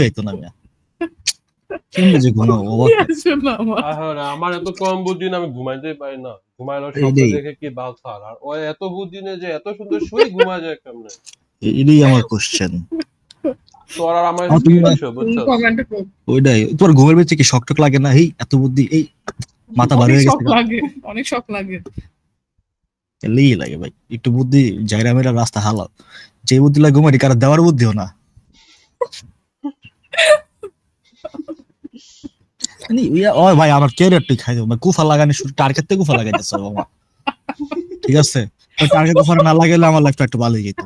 আইতো না মিয়া কেমনে যে ঘুমাবো আমার এত কম বুদ্ধি না, আমি ঘুমাইতেই পারি না। ঘুমাইলো স্বপ্ন দেখে কি বাল ছাড়, আর ও এত বুদ্ধি নেই যে এত সুন্দর শুয়ে ঘুমা যায় কেমনে? এটাই আমার কোশ্চেন। তোর আর আমার ওইটাই তোর ঘুমের ভিতরে কি শক টক লাগে না? এই এত বুদ্ধি, এই মাথা ভারী হয়ে গেছে। অনেক শক লাগে, এলেই লাগে ভাই একটু বুদ্ধি, জায়রা মেরা রাস্তা হালাও, যে বুদ্ধি লাগে ঘুমাই কারো দেওয়ার বুদ্ধিও না। ভাই আমার ক্যারিয়ারটাই খাই দেবো, কুফা লাগানি শুরু টার্গেট থেকে কুফা লাগাই দিচ্ছে বাবা, ঠিক আছে? টার্গেট কুফা না লাগাইলে আমার লাইফটা একটু ভালো হয়ে যেত।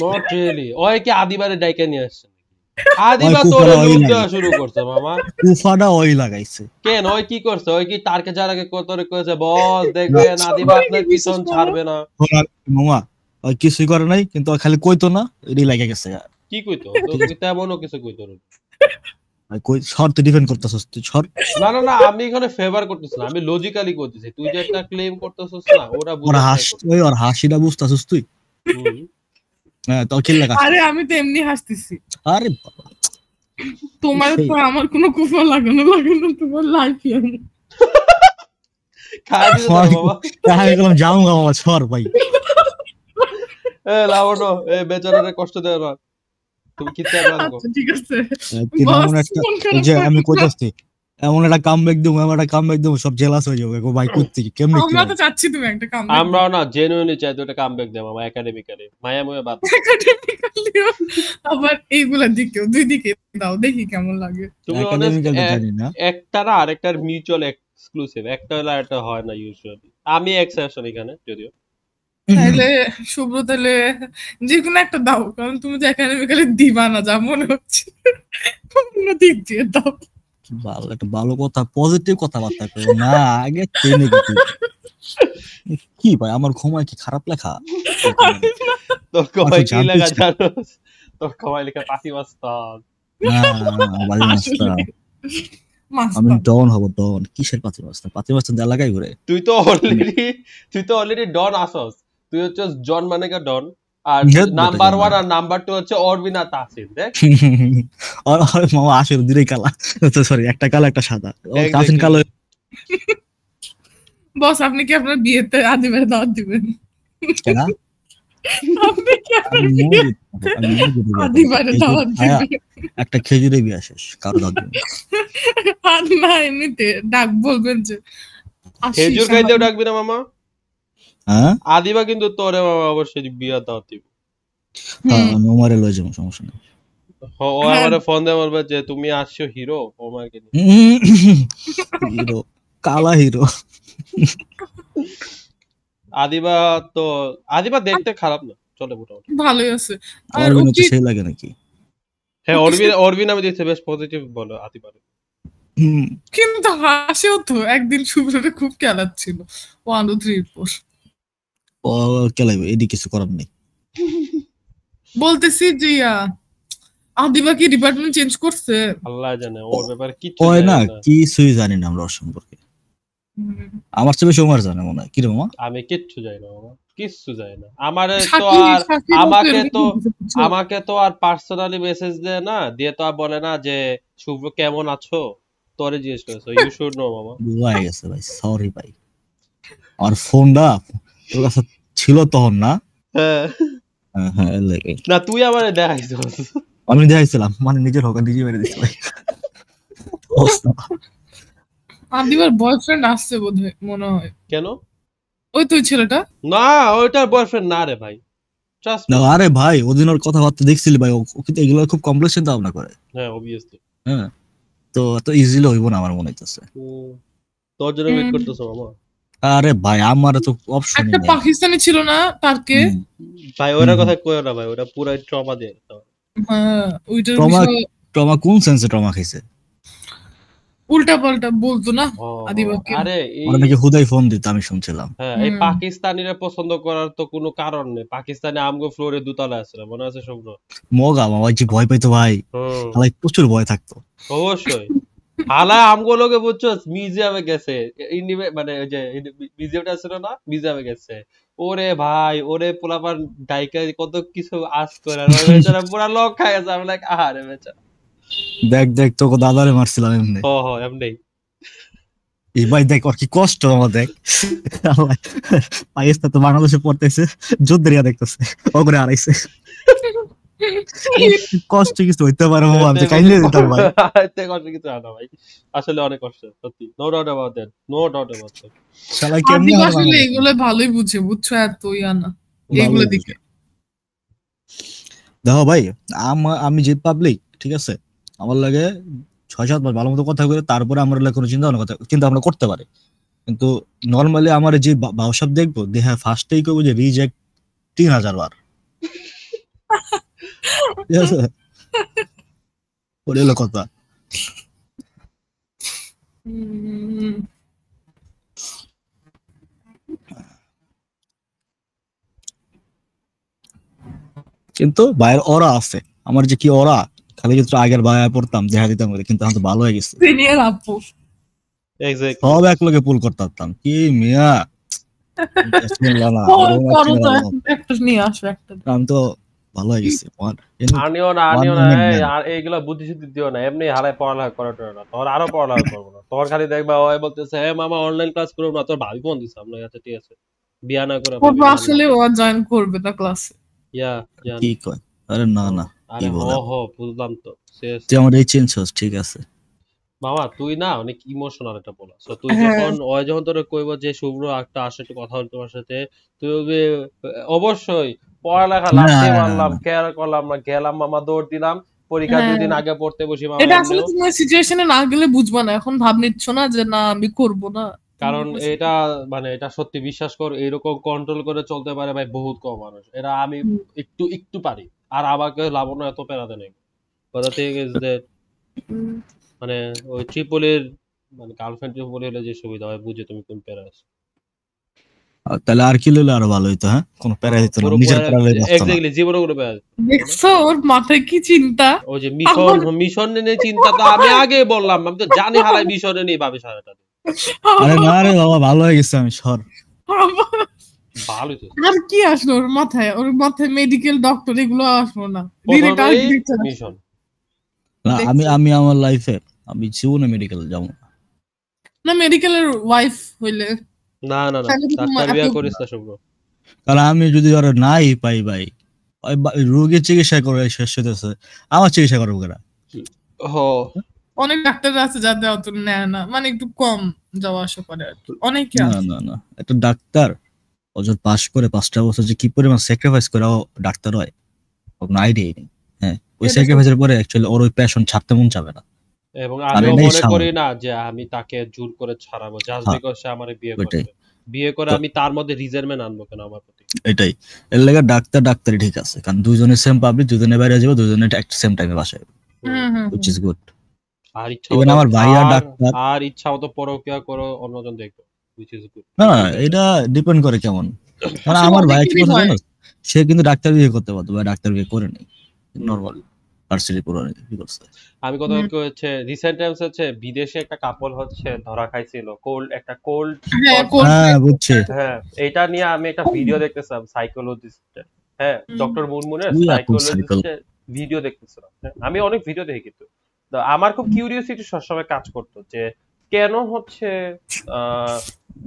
Not really. ওই কি আদিবারে ডাইকা নিয়ে আসছে? আদিবা তোরে লুট দেওয়া শুরু করছে মামা। কুফাটা ওই লাগাইছে কেন? ওই কি করছে? ওই কি টার্গেট যার আগে তোরে কইছে বস দেখবেন আদিবা আপনার পিছন ছাড়বে না? মামা ওই কিছুই করে নাই, কিন্তু খালি কইতো না, এটাই লাগে গেছে। কি কইতো? তো তেমনও কিছু কইতো না। কই শর্ট ডিফেন্ড করতেছস তুই? শর্ট না না না, আমি এখানে ফেভার করতেছ না, আমি লজিক্যালি করতেছি। তুই যে একটা ক্লেম করতেছস না, ওরা ওই আর হাসিটা বুঝতাছস তুই? হ্যাঁ তো কি লাগা? আরে আমি তো এমনি হাসতেছি। আরে বাবা তোমার তো আমার কোনো কুফা লাগানো তোমার লাইফই আমি খাই দিও বাবা। আমি গেলাম যাও বাবা ছর ভাই। লাবণ্য বেচারারে কষ্ট দেয় না, তুমি কি চাই রাখো? ঠিক আছে যে আমি কইতাছি এমন একটা কামব্যাক দেবো, এমন একটা কামব্যাক দেবো, সব জেলাস হয়ে যাবে। ভাই করতে কি কেমনে? আমরা তো চাচ্ছি তুমি একটা কামব্যাক। আমরাও না জেনুইনলি চাই তো একটা কামব্যাক দেব আমার একাডেমিক্যালি। মায়া ময়া বাদ একাডেমিক্যালি আবার এইগুলা দিকেও দুই দিকে দাও, দেখি কেমন লাগে। তুমি একাডেমিক্যালি জানি না, একটা না আরেকটার মিউচুয়াল এক্সক্লুসিভ, একটা হলো আর একটা হয় না ইউজুয়ালি। আমি এক্সেপশন এখানে যদিও। তাহলে শুভ্র তাহলে যে কোনো একটা দাও, কারণ তুমি তো একাডেমিক্যালি দিবা না যা মনে হচ্ছে, অন্য দিক দিয়ে দাও। ভালো একটা ভালো কথা, পজিটিভ কথাবার্তা করো না, আগে নেগেটিভ। কি ভাই আমার ঘুমায় কি খারাপ লেখা? তোর ঘুমায় কি লেখা জানোস? তোর ঘুমায় লেখা পাতি মাস্তান। না ভাই মাস্তান, আমি ডন হব। ডন কিসের পাতি মাস্তান? পাতি মাস্তান এলাকায় ঘুরে। তুই তো অলরেডি ডন আসস। তুই হচ্ছিস জন মানেকা ডন, আর নাম্বার 1 আর নাম্বার 2 হচ্ছে অরবিনা তাসিন। দেখ আর মামা আসলে দুটোই কালা, সরি একটা কালো একটা সাদা। তাসিন কালো। বস আপনি কি আপনার বিয়েতে আদিবের দাওয়াত দিবেন? কেন? আপনি কি আদিবের দাওয়াত দিবেন? একটা খেজুরে বিয়ে শেষ, কারো দাওয়াত দিবেন আর না এমনিতে ডাক বলবেন যে খেজুর খাইতেও ডাকবি না মামা? হ্যাঁ আদিবা কিন্তু তোরে মামা অবশ্যই বিয়ে দাওয়াত দিব। হ্যাঁ আমি ওমারে লয়ে যাবো, সমস্যা নেই। ও আমারে ফোন দিয়ে বলবে যে তুমি আসছো হিরো ওমারকে নিয়ে। হিরো কালা হিরো। আদিবা দেখতে খারাপ না, চলে মোটামুটি ভালোই আছে। আর ওর তো সেই লাগে নাকি? হ্যাঁ অরবিন আমি দেখতে বেশ পজিটিভ বলো আদিবারে। কিন্তু হাসেও তো একদিন শুভ্ররে খুব খেলাচ্ছিল 1 2 3 4। ও খেলাইবে, এদিকে কিছু করার নেই। বলতেছি যে আদিবা কি ডিপার্টমেন্ট চেঞ্জ করছে? আল্লাহ জানে, ওর ব্যাপারে কিছু জানি না, কিছুই জানি না আমরা ওর সম্পর্কে। আমার চেয়ে বেশি ওমার জানে মনে হয়। কি রে মামা? আমি কিচ্ছু জানি না মামা, কিচ্ছু জানি না। আমাকে তো আর পার্সোনালি মেসেজ দেয় না, দিয়ে তো আর বলে না যে শুভ্র কেমন আছো, তোরে জিজ্ঞেস করেছো। ইউ শুড নো মামা। ভুলে গেছে ভাই, সরি ভাই। আর ফোনটা তোর কাছে ছিল তখন না? হ্যাঁ হ্যাঁ না তুই আমারে দেখাইছিস। আমি দেখাইছিলাম, মানে নিজের হোক নিজে মেরে দিচ্ছি ভাই। আদিবার বয়ফ্রেন্ড আসছে বোধহয় মনে হয়। কেন? ওই তুই ছেলেটা না, ওইটার বয়ফ্রেন্ড না রে ভাই। না আরে ভাই ওদিন ওর কথাবার্তা দেখছিলি ভাই, ও কিন্তু এগুলো খুব কমপ্লেক্স চিন্তা ভাবনা করে। হ্যাঁ অবভিয়াসলি। হ্যাঁ তো এত ইজিলি হইব না আমার মনে হইতেছে। তোর জন্য ওয়েট করতেছ মামা। আরে ভাই আমার তো অপশন একটা পাকিস্তানি ছিল না তারকে ভাই, ওরা কথা কইও না ভাই, ওরা পুরাই ট্রমা দিয়ে। হ্যাঁ ওইটার ট্রমা কোন সেন্সে ট্রমা খাইছে? উল্টা পাল্টা বলতো না আদিবাকে। আরে ওরা নাকি হুদাই ফোন দিত, আমি শুনছিলাম। হ্যাঁ এই পাকিস্তানিরা পছন্দ করার তো কোনো কারণ নেই। পাকিস্তানি আমগো ফ্লোরে দুতলা আছে, মনে আছে শুভ্র? মগা মামা যে ভয় পাইতো ভাই, হালাই প্রচুর ভয় থাকতো। অবশ্যই হালা আমগো লোকে বুঝছো মিউজিয়ামে গেছে, মানে ওই যে মিউজিয়ামটা আছে না, মিউজিয়ামে গেছে। ওরে ভাই ওরে পোলাপান ডাইকা কত কিছু আস করে, বেচারা পুরা লক খায় গেছে। আমি লাইক আহারে বেচারা। দেখ দেখ তোকে দাদারে মারছিলাম এমনি। এমনি এই ভাই দেখ ওর কি কষ্ট আমার দেখ। আল্লাহ, পাকিস্তান তো বাংলাদেশে পড়তেছে, যুদ্ধেরিয়া দেখতেছে ও করে হারাইছে। কষ্ট কিছু হইতে পারে বাবা, আমি তো কাইলে দিতাম ভাই। এতে কষ্ট কিছু হয় না ভাই, আসলে অনেক কষ্ট সত্যি, no doubt about that, no doubt about that. শালা কেমনে আদিব আর আসলে বাংলাদেশ এগুলো ভালোই বুঝে, বুঝছো, এত ইয়া না ভালো এগুলো বুঝে। দিকে। দেখো ভাই, আমি যে পাবলিক, ঠিক আছে, আমার লাগে 6-7 মাস ভালো মতো কথা বলে তারপরে আমার লাগে কোনো চিন্তা ভাবনা করতে পারে। কিন্তু নর্মালি আমার যে বাউসাব দেখবো দেহা ফার্স্টেই করবো যে রিজেক্ট 3000 বার, ঠিক আছে, ওটা হলো কথা। হুম, কিন্তু ভাইয়ের ওরা আছে, আমার যে কি ওরা, খালি যদি আগের ভাইয়া পড়তাম দেখা দিতাম করে, কিন্তু এখন তো ভালো হয়ে গেছে, সিনিয়র আপু এক্স্যাক্টলি সব এক লগে পুল করতে পারতাম কি মিয়া। বিসমিল্লাহ না, করো ওরকম করো একটা তো, মেলা না। একটা নিয়ে আসো একটা। আমি তো ভালো হয়ে গেছি আনিও না আর এইগুলা বুদ্ধি শুদ্ধি দিও না, এমনি হারায় পড়ালেখা করাটা না, তোর আরো পড়ালেখা করবো না, তোর খালি দেখবা ওই বলতেছে হ্যাঁ মামা অনলাইন ক্লাস করবো না, তোর ভাবি ফোন দিছে আমরা, আচ্ছা ঠিক আছে, বিয়া না করে ও আসলে ও জয়েন করবে না ক্লাসে। ইয়া জান কি কয়, আরে না না আরে কি বলে, বুঝলাম তো শেষ। তুই আমার এই চেঞ্জ হস, ঠিক আছে। মামা তুই না অনেক ইমোশনাল একটা বলা, সো তুই হ্যাঁ। যখন তোর কইব যে শুভ্র একটা আসে একটু কথা বল তোমার সাথে, তুই বলবি, অবশ্যই পড়ালেখা না, লাথি না, না, মারলাম, না। কেয়ার করলাম না, গেলাম মামা দৌড় দিলাম, পরীক্ষা 2 দিন আগে পড়তে বসি মামা এটা আসলে এমনিও। তুমি সিচুয়েশনে না গেলে বুঝবা না, এখন ভাব নিচ্ছ না যে না আমি করব না। কারণ এটা মানে এটা সত্যি বিশ্বাস কর, এরকম কন্ট্রোল করে চলতে পারে ভাই বহুত কম মানুষ, এরা আমি একটু পারি, আর আমাকে লাবণ্য এত পেরাতে নেই। কথা ঠিক যে মানে ওই ট্রিপলির মানে গার্লফ্রেন্ড ট্রিপলি হলে যে সুবিধা হয়, বুঝে তুমি কোন প্যারা আছো। তাহলে আর কি লইলে আরো ভালো হইতো, হ্যাঁ, কোনো প্যারা দিত না, নিজের প্যারা লইলে বাঁচতো না। এক্স্যাক্টলি জীবনে কোনো প্যারা। দেখছো ওর মাথায় কি চিন্তা। ওই যে মিশন নিয়ে চিন্তা, তো আমি আগে বললাম, আমি তো জানি হালাই মিশনে নিয়ে ভাবি সারাটা দিন। আরে না রে বাবা, ভালো হয়ে গেছে আমি সর। ভালোই তো আর কি আসলো ওর মাথায়, মেডিকেল ডক্টর এগুলো আসলো না, প্রথমেই মিশন। না, আমি আমার লাইফে আমি জীবনে মেডিকেল যাবো না। না মেডিকেলের ওয়াইফ হইলে না না না, তাহলে তো তোমার ডাক্তার বিয়া এত- করিস না শুভ্র। কারণ আমি যদি ওরা নাই পাই ভাই, ওই রোগীর চিকিৎসা করে শেষ হইতেছে, আমার চিকিৎসা করবো কেনা? অনেক ডাক্তার আছে যাদের অত নেয় না, মানে একটু কম যাওয়া আসা করে আর কি, অনেকে না আছে। না না, একটা ডাক্তার ওজন পাস করে 5টা বছর যে কি পরিমাণ স্যাক্রিফাইস করে ও ডাক্তার হয়, কোনো আইডিয়াই নেই। হ্যাঁ, ওই এটা স্যাক্রিফাইসের পরে অ্যাকচুয়ালি ওর ওই প্যাশন ছাড়তে মন চাবে না। এবং আর আমিও এটাই মনে করি স্বাভাবিক। না যে আমি তাকে জোর করে ছাড়াবো জাস্ট হ্যাঁ, বিকজ সে আমারে বিয়ে ওইটাই। করছে। বিয়ে করে তো- আমি তার মধ্যে রিজার্ভমেন্ট আনবো কেন আমার প্রতি? এটাই এর লাগে ডাক্তারি ঠিক আছে, কারণ দুজনের সেম পাবলিক, দুজনে বাইরে যাবো, দুজনে একটা সেম টাইমে বাসায়, which is good. আর ইচ্ছা Even মতো আমার ভাইয়া আর- ডাক্তার। আর ইচ্ছা মতো পরকিয়া করো, অন্যজন দেখবো, which is good. না না, এটা ডিপেন্ড করে কেমন। মানে আসলে আমার ভাই কি অনেকেরই করছে হয়। জানো, সে কিন্তু ডাক্তার বিয়ে করতে পারতো, ভাই ডাক্তার বিয়ে করে নেই, নরমাল ভার্সিটি পুরো কি করছে। আমি কথা হচ্ছে রিসেন্ট টাইমস হচ্ছে বিদেশে একটা কাপল হচ্ছে ধরা খাইছিল একটা কোল্ড। হ্যাঁ বুঝছি। হ্যাঁ, এটা নিয়ে আমি একটা ভিডিও দেখতেছিলাম সাইকোলজিস্ট, হ্যাঁ ডক্টর মুনমুনের তুই এত সাইকোলজিস্টের ভিডিও দেখতেছিলাম। হ্যাঁ, আমি অনেক ভিডিও দেখি, কিন্তু তো আমার খুব কিউরিওসিটি সবসময় কাজ করতো যে কেন হচ্ছে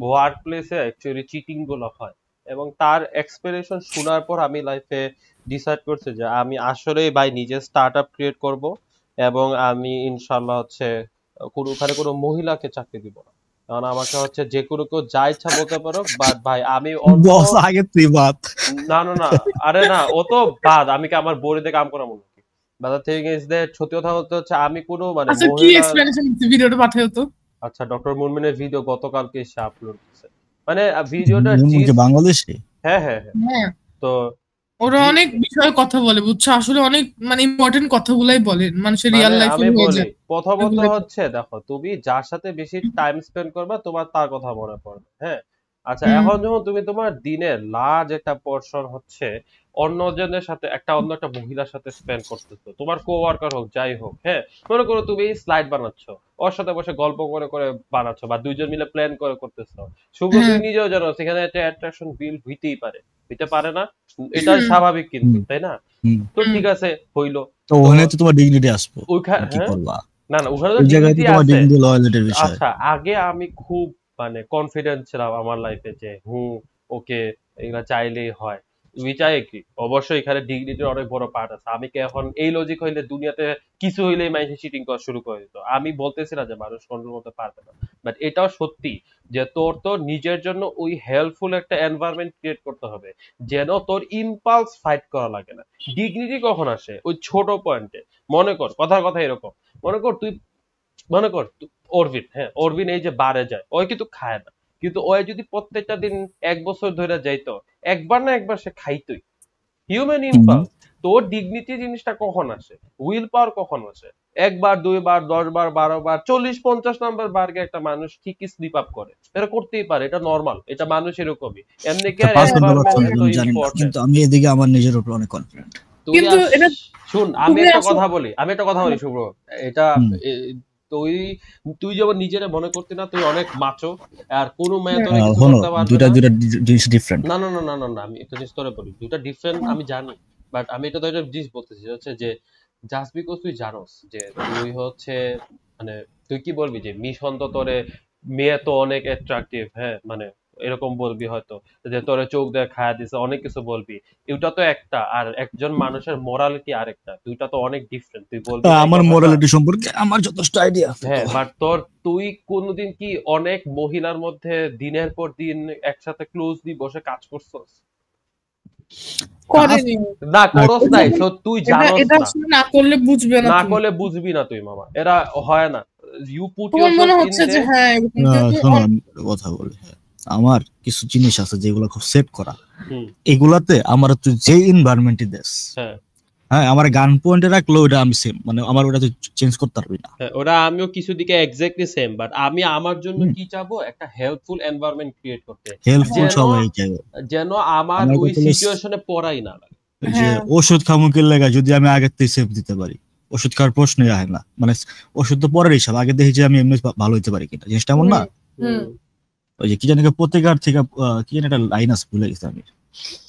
ওয়ার্ক প্লেসে অ্যাকচুয়ালি চিটিং গুলো হয়, এবং তার এক্সপ্লেনেশন শোনার পর আমি লাইফে ডিসাইড করছি যে আমি আসলেই ভাই নিজে স্টার্ট আপ ক্রিয়েট করব, এবং আমি ইনশাল্লাহ হচ্ছে ওখানে কোনো মহিলাকে চাকরি দিব না, কারণ আমাকে হচ্ছে যে কোনো কেউ যা ইচ্ছা বলতে পারো, বাট ভাই আমি বস আগে তুই বাত। না না না, আরে না, ও তো বাদ, আমি কি আমার বড়িতে কাম করা মনে কি? But the thing is that সত্যি কথা বলতে হচ্ছে আমি কোনো মানে আচ্ছা কি এক্সপ্লেনেশন ভিডিওটা পাঠাও তো। আচ্ছা, ডক্টর মুনমিনের ভিডিও গতকালকে এসে আপলোড দিয়েছে, মানে ভিডিওটা বাংলাদেশে। হ্যাঁ হ্যাঁ হ্যাঁ, হ্যাঁ তো ওরা অনেক বিষয়ে কথা বলে, বুঝছো, আসলে অনেক মানে ইম্পর্টেন্ট কথাগুলাই বলেন মানুষের রিয়েল লাইফে আমি হয়ে বলি যায়। প্রথমত হচ্ছে দেখো, তুমি যার সাথে বেশি টাইম স্পেন্ড করবা তোমার তার কথা মনে পড়বে। হ্যাঁ, আচ্ছা, এখন যখন তুমি তোমার দিনের লার্জ একটা পোরশন হচ্ছে অন্যজনের সাথে অন্য একটা মহিলার সাথে স্পেন্ড করতেছো, তোমার কোওয়ার্কার হোক যাই হোক, হ্যাঁ, মনে করো তুমি স্লাইড বানাচ্ছ, ওর সাথে বসে গল্প করে করে বানাচ্ছ, বা দুইজন মিলে প্ল্যান করে করতেছো, শুভ তুই নিজেও জানো সেখানে একটা অ্যাট্রাকশন বিল্ড হইতেই পারে, হইতে পারে না, এটা স্বাভাবিক কিন্তু, তাই না? তো ঠিক আছে হইলো, তো ওখানে তো তোমার ডিগনিটি আসবে, ওইখানে কি করবা না ওখানে তো ওই জায়গায় তো ডিগনিটি তোমার আছে। ডিগনিটি লয়ালিটির বিষয়। আচ্ছা আগে আমি খুব মানে কনফিডেন্ট ছিলাম আমার লাইফে যে ওকে এগুলা চাইলেই হয়, উইচ আই এগ্রি। অবশ্যই এখানে ডিগনিটির অনেক বড় পার্ট আছে। আমি কি এখন এই লজিক হইলে দুনিয়াতে কিছু হইলেই মানুষ চিটিং করা শুরু করে দিত? আমি বলতেছি না যে মানুষ কন্ট্রোল করতে পারবে না, বাট এটাও সত্যি যে তোর তো নিজের জন্য ওই হেল্পফুল একটা এনভায়রনমেন্ট ক্রিয়েট করতে হবে যেন তোর ইম্পালস ফাইট করা লাগে না। ডিগনিটি কখন আসে? ওই ছোট পয়েন্টে। মনে কর কথার কথা এরকম, মনে কর অরবিন, হ্যাঁ অরবিন এই যে বারে যায়, ওই কিন্তু খায় না, কিন্তু ওই যদি প্রত্যেকটা দিন 1 বছর ধরে যাইতো, একবার না একবার সে খাইতোই। Human impulse. তোর ডিগনিটি জিনিসটা কখন আসে? উইল পাওয়ার কখন আসে? 1 বার 2 বার 10 বার 12 বার 40-50 নাম্বার বারকে একটা মানুষ ঠিকই স্লিপ আপ করে, এটা করতেই পারে, এটা নর্মাল, এটা মানুষ এরকমই। এমনি কি আর এনভায়রনমেন্ট তো ইম্পর্টেন্ট? কিন্তু আমি এদিকে আমার নিজের উপর অনেক কনফিডেন্ট। তুই কিন্তু এটা শুন, আমি একটা কথা বলি শুভ্র, এটা তুই তুই যেমন নিজেরে মনে করতি না তুই অনেক মাচো, আর কোনো মেয়ে তোরে কিছু করতে পারবে দুইটা না। জিনিস ডিফারেন্ট। না আমি একটা জিনিস তোরে বলি, দুইটা ডিফারেন্ট আমি জানি, বাট আমি এটা তো একটা জিনিস বলতেছি হচ্ছে যে জাস্ট বিকজ তুই জানোস যে তুই হচ্ছে মানে তুই কি বলবি যে মিশন তো তোরে মেয়ে তো অনেক অ্যাট্রাকটিভ, হ্যাঁ মানে এরকম বলবি হয়তো যে তোরে চোখ দিয়ে খায়া দিছে, অনেক কিছু বলবি। এটা তো একটা, আর একজন মানুষের মোরালিটি আরেকটা, দুইটা তো অনেক ডিফারেন্ট। তুই বলবি আমার মোরালিটি সম্পর্কে আমার যথেষ্ট আইডিয়া আছে। হ্যাঁ, বাট তুই কোনোদিন কি অনেক মহিলার মধ্যে দিনের পর দিন একসাথে ক্লোজলি বসে কাজ করছস? করেনি না করস নাই, সো তুই জানোস এটা না। আসলে না করলে বুঝবে না, না করলে বুঝবি না তুই মামা, এরা হয় না। ইউ পুট তোমার মনে হচ্ছে যে হ্যাঁ শোনো আমি কথা বলি, আমার কিছু জিনিস আছে যেগুলো খুব সেট করা, এগুলাতে আমার তুই যে এনভায়রনমেন্টই দেস, হ্যাঁ আমার গান পয়েন্টে রাখলো ওটা আমি সেম, মানে আমার ওটা তুই চেঞ্জ করতে পারবি না। ওটা আমিও কিছু দিকে এক্স্যাক্টলি সেম, বাট আমি আমার জন্য কি চাবো, একটা হেল্পফুল এনভায়রনমেন্ট ক্রিয়েট করতে, হেল্পফুল সবাই চাই, যেন আমার ওই সিচুয়েশনে পড়াই না লাগে। যে ওষুধ খামুকের লাগা যদি আমি আগে থেকে সেভ দিতে পারি, ওষুধ খাওয়ার প্রশ্নই আসে না, মানে ওষুধ তো পরের হিসাব, আগে দেখি যে আমি এমনি ভালো হইতে পারি কিনা, জিনিসটা এমন না। ওই যে কি জানি প্রতিকার থেকে কি জানি একটা লাইন আছে ভুলে গেছি আমি।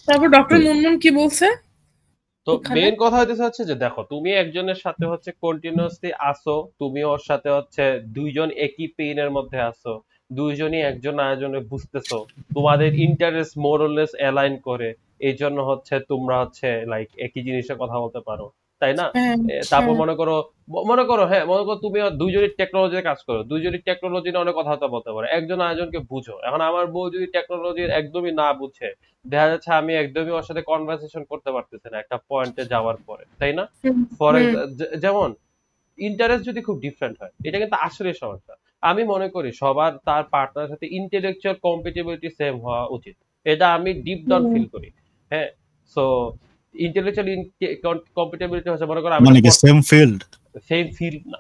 তারপর ডক্টর মুনমুন কি বলছে? তো মেইন কথা হচ্ছে যে দেখো তুমি একজনের সাথে হচ্ছে কন্টিনিউয়াসলি আসো, তুমি ওর সাথে হচ্ছে দুইজন একই পেইনের মধ্যে আসো, দুইজনই একজন আরেকজনের বুঝতেছো, তোমাদের ইন্টারেস্ট মোরলেস অ্যালাইন করে, এই জন্য হচ্ছে তোমরা হচ্ছে লাইক একই জিনিসের কথা বলতে পারো, তাই না? তারপর মনে করো তুমি দুইজনই টেকনোলজিতে কাজ করো, দুইজনই টেকনোলজি নিয়ে অনেক কথা বলতে পারো, একজন আরেকজনকে বুঝো। এখন আমার বউ যদি টেকনোলজি একদমই না বুঝে, দেখা যাচ্ছে আমি একদমই ওর সাথে কনভারসেশন করতে পারতেছি না একটা পয়েন্টে যাওয়ার পরে, তাই না? ফর যেমন ইন্টারেস্ট যদি খুব ডিফারেন্ট হয়, এটা কিন্তু আসলে সমস্যা। আমি মনে করি সবার তার পার্টনারের সাথে ইন্টেলেকচুয়াল কম্প্যাটিবিলিটি সেম হওয়া উচিত, এটা আমি ডিপ ডাউন ফিল করি। হ্যাঁ, সো ইন্টেলেকচুয়াল কম্প্যাটিবিলিটি হচ্ছে মনে করো আমি সেম ফিল্ড না,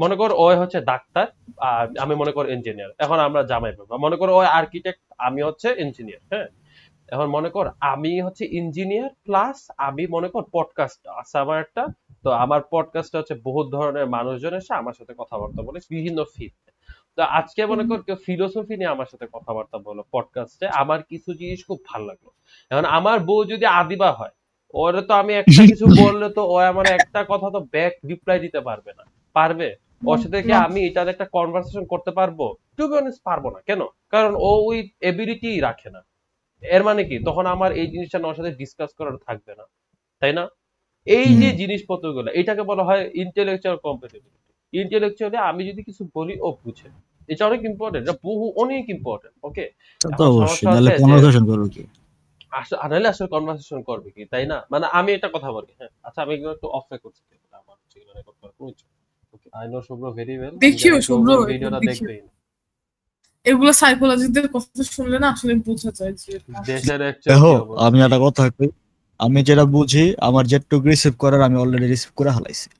মনে কর ও হচ্ছে ডাক্তার আর আমি মনে কর ইঞ্জিনিয়ার, এখন আমরা জামাই বাবা, মনে করো ও আর্কিটেক্ট আমি হচ্ছে ইঞ্জিনিয়ার, হ্যাঁ এখন মনে কর আমি হচ্ছে ইঞ্জিনিয়ার প্লাস আমি মনে কর পডকাস্ট আছে আমার একটা, তো আমার পডকাস্টে হচ্ছে বহুত ধরনের মানুষজন এসে আমার সাথে কথাবার্তা বলে বিভিন্ন ফিল্ড। তো আজকে মনে কর কেউ ফিলোসফি নিয়ে আমার সাথে কথাবার্তা বলো পডকাস্টে, আমার কিছু জিনিস খুব ভালো লাগলো। এখন আমার বউ যদি আদিবা হয়, ওরে তো আমি একটা কিছু বললে তো ও আমার একটা কথা তো ব্যাক রিপ্লাই দিতে পারবে না, পারবে? ওর সাথে কি আমি এটার একটা কনভারসেশন করতে পারবো? টু বি অনেস্ট পারবো না। কেন? কারণ ও ওই এবিলিটি রাখে না। এর মানে কি তখন আমার এই জিনিসটা ওর সাথে ডিসকাস করার থাকবে না, তাই না? এই যে জিনিসপত্রগুলো, এটাকে বলা হয় ইন্টেলেকচুয়াল কম্প্যাটিবিলিটি। ইন্টেলেকচুয়ালি আমি যদি কিছু বলি ও বুঝে, এটা অনেক ইম্পর্টেন্ট, এটা অনেক ইম্পর্টেন্ট। ওকে, তো অবশ্যই নালে কনভারসেশন করব কি, আসলে কনভারসেশন করবে কি, তাই না? মানে আমি একটা কথা বলি, হ্যাঁ আচ্ছা আমি এগুলো একটু অফ করছি, আমার সেগুলো রেকর্ড করার কোনো ইচ্ছা নেই। Okay, I know Shubhra very well, দেখিও শুভ্র ভিডিওটা দেখবেই না, এগুলো সাইকোলজিস্টদের কথা শুনলে না আসলে বোঝা যায় যে দেশের দেখো আমি একটা কথা কই, আমি যেটা বুঝি আমার যেটুকু রিসিভ করার আমি অলরেডি রিসিভ করে হালাইছি।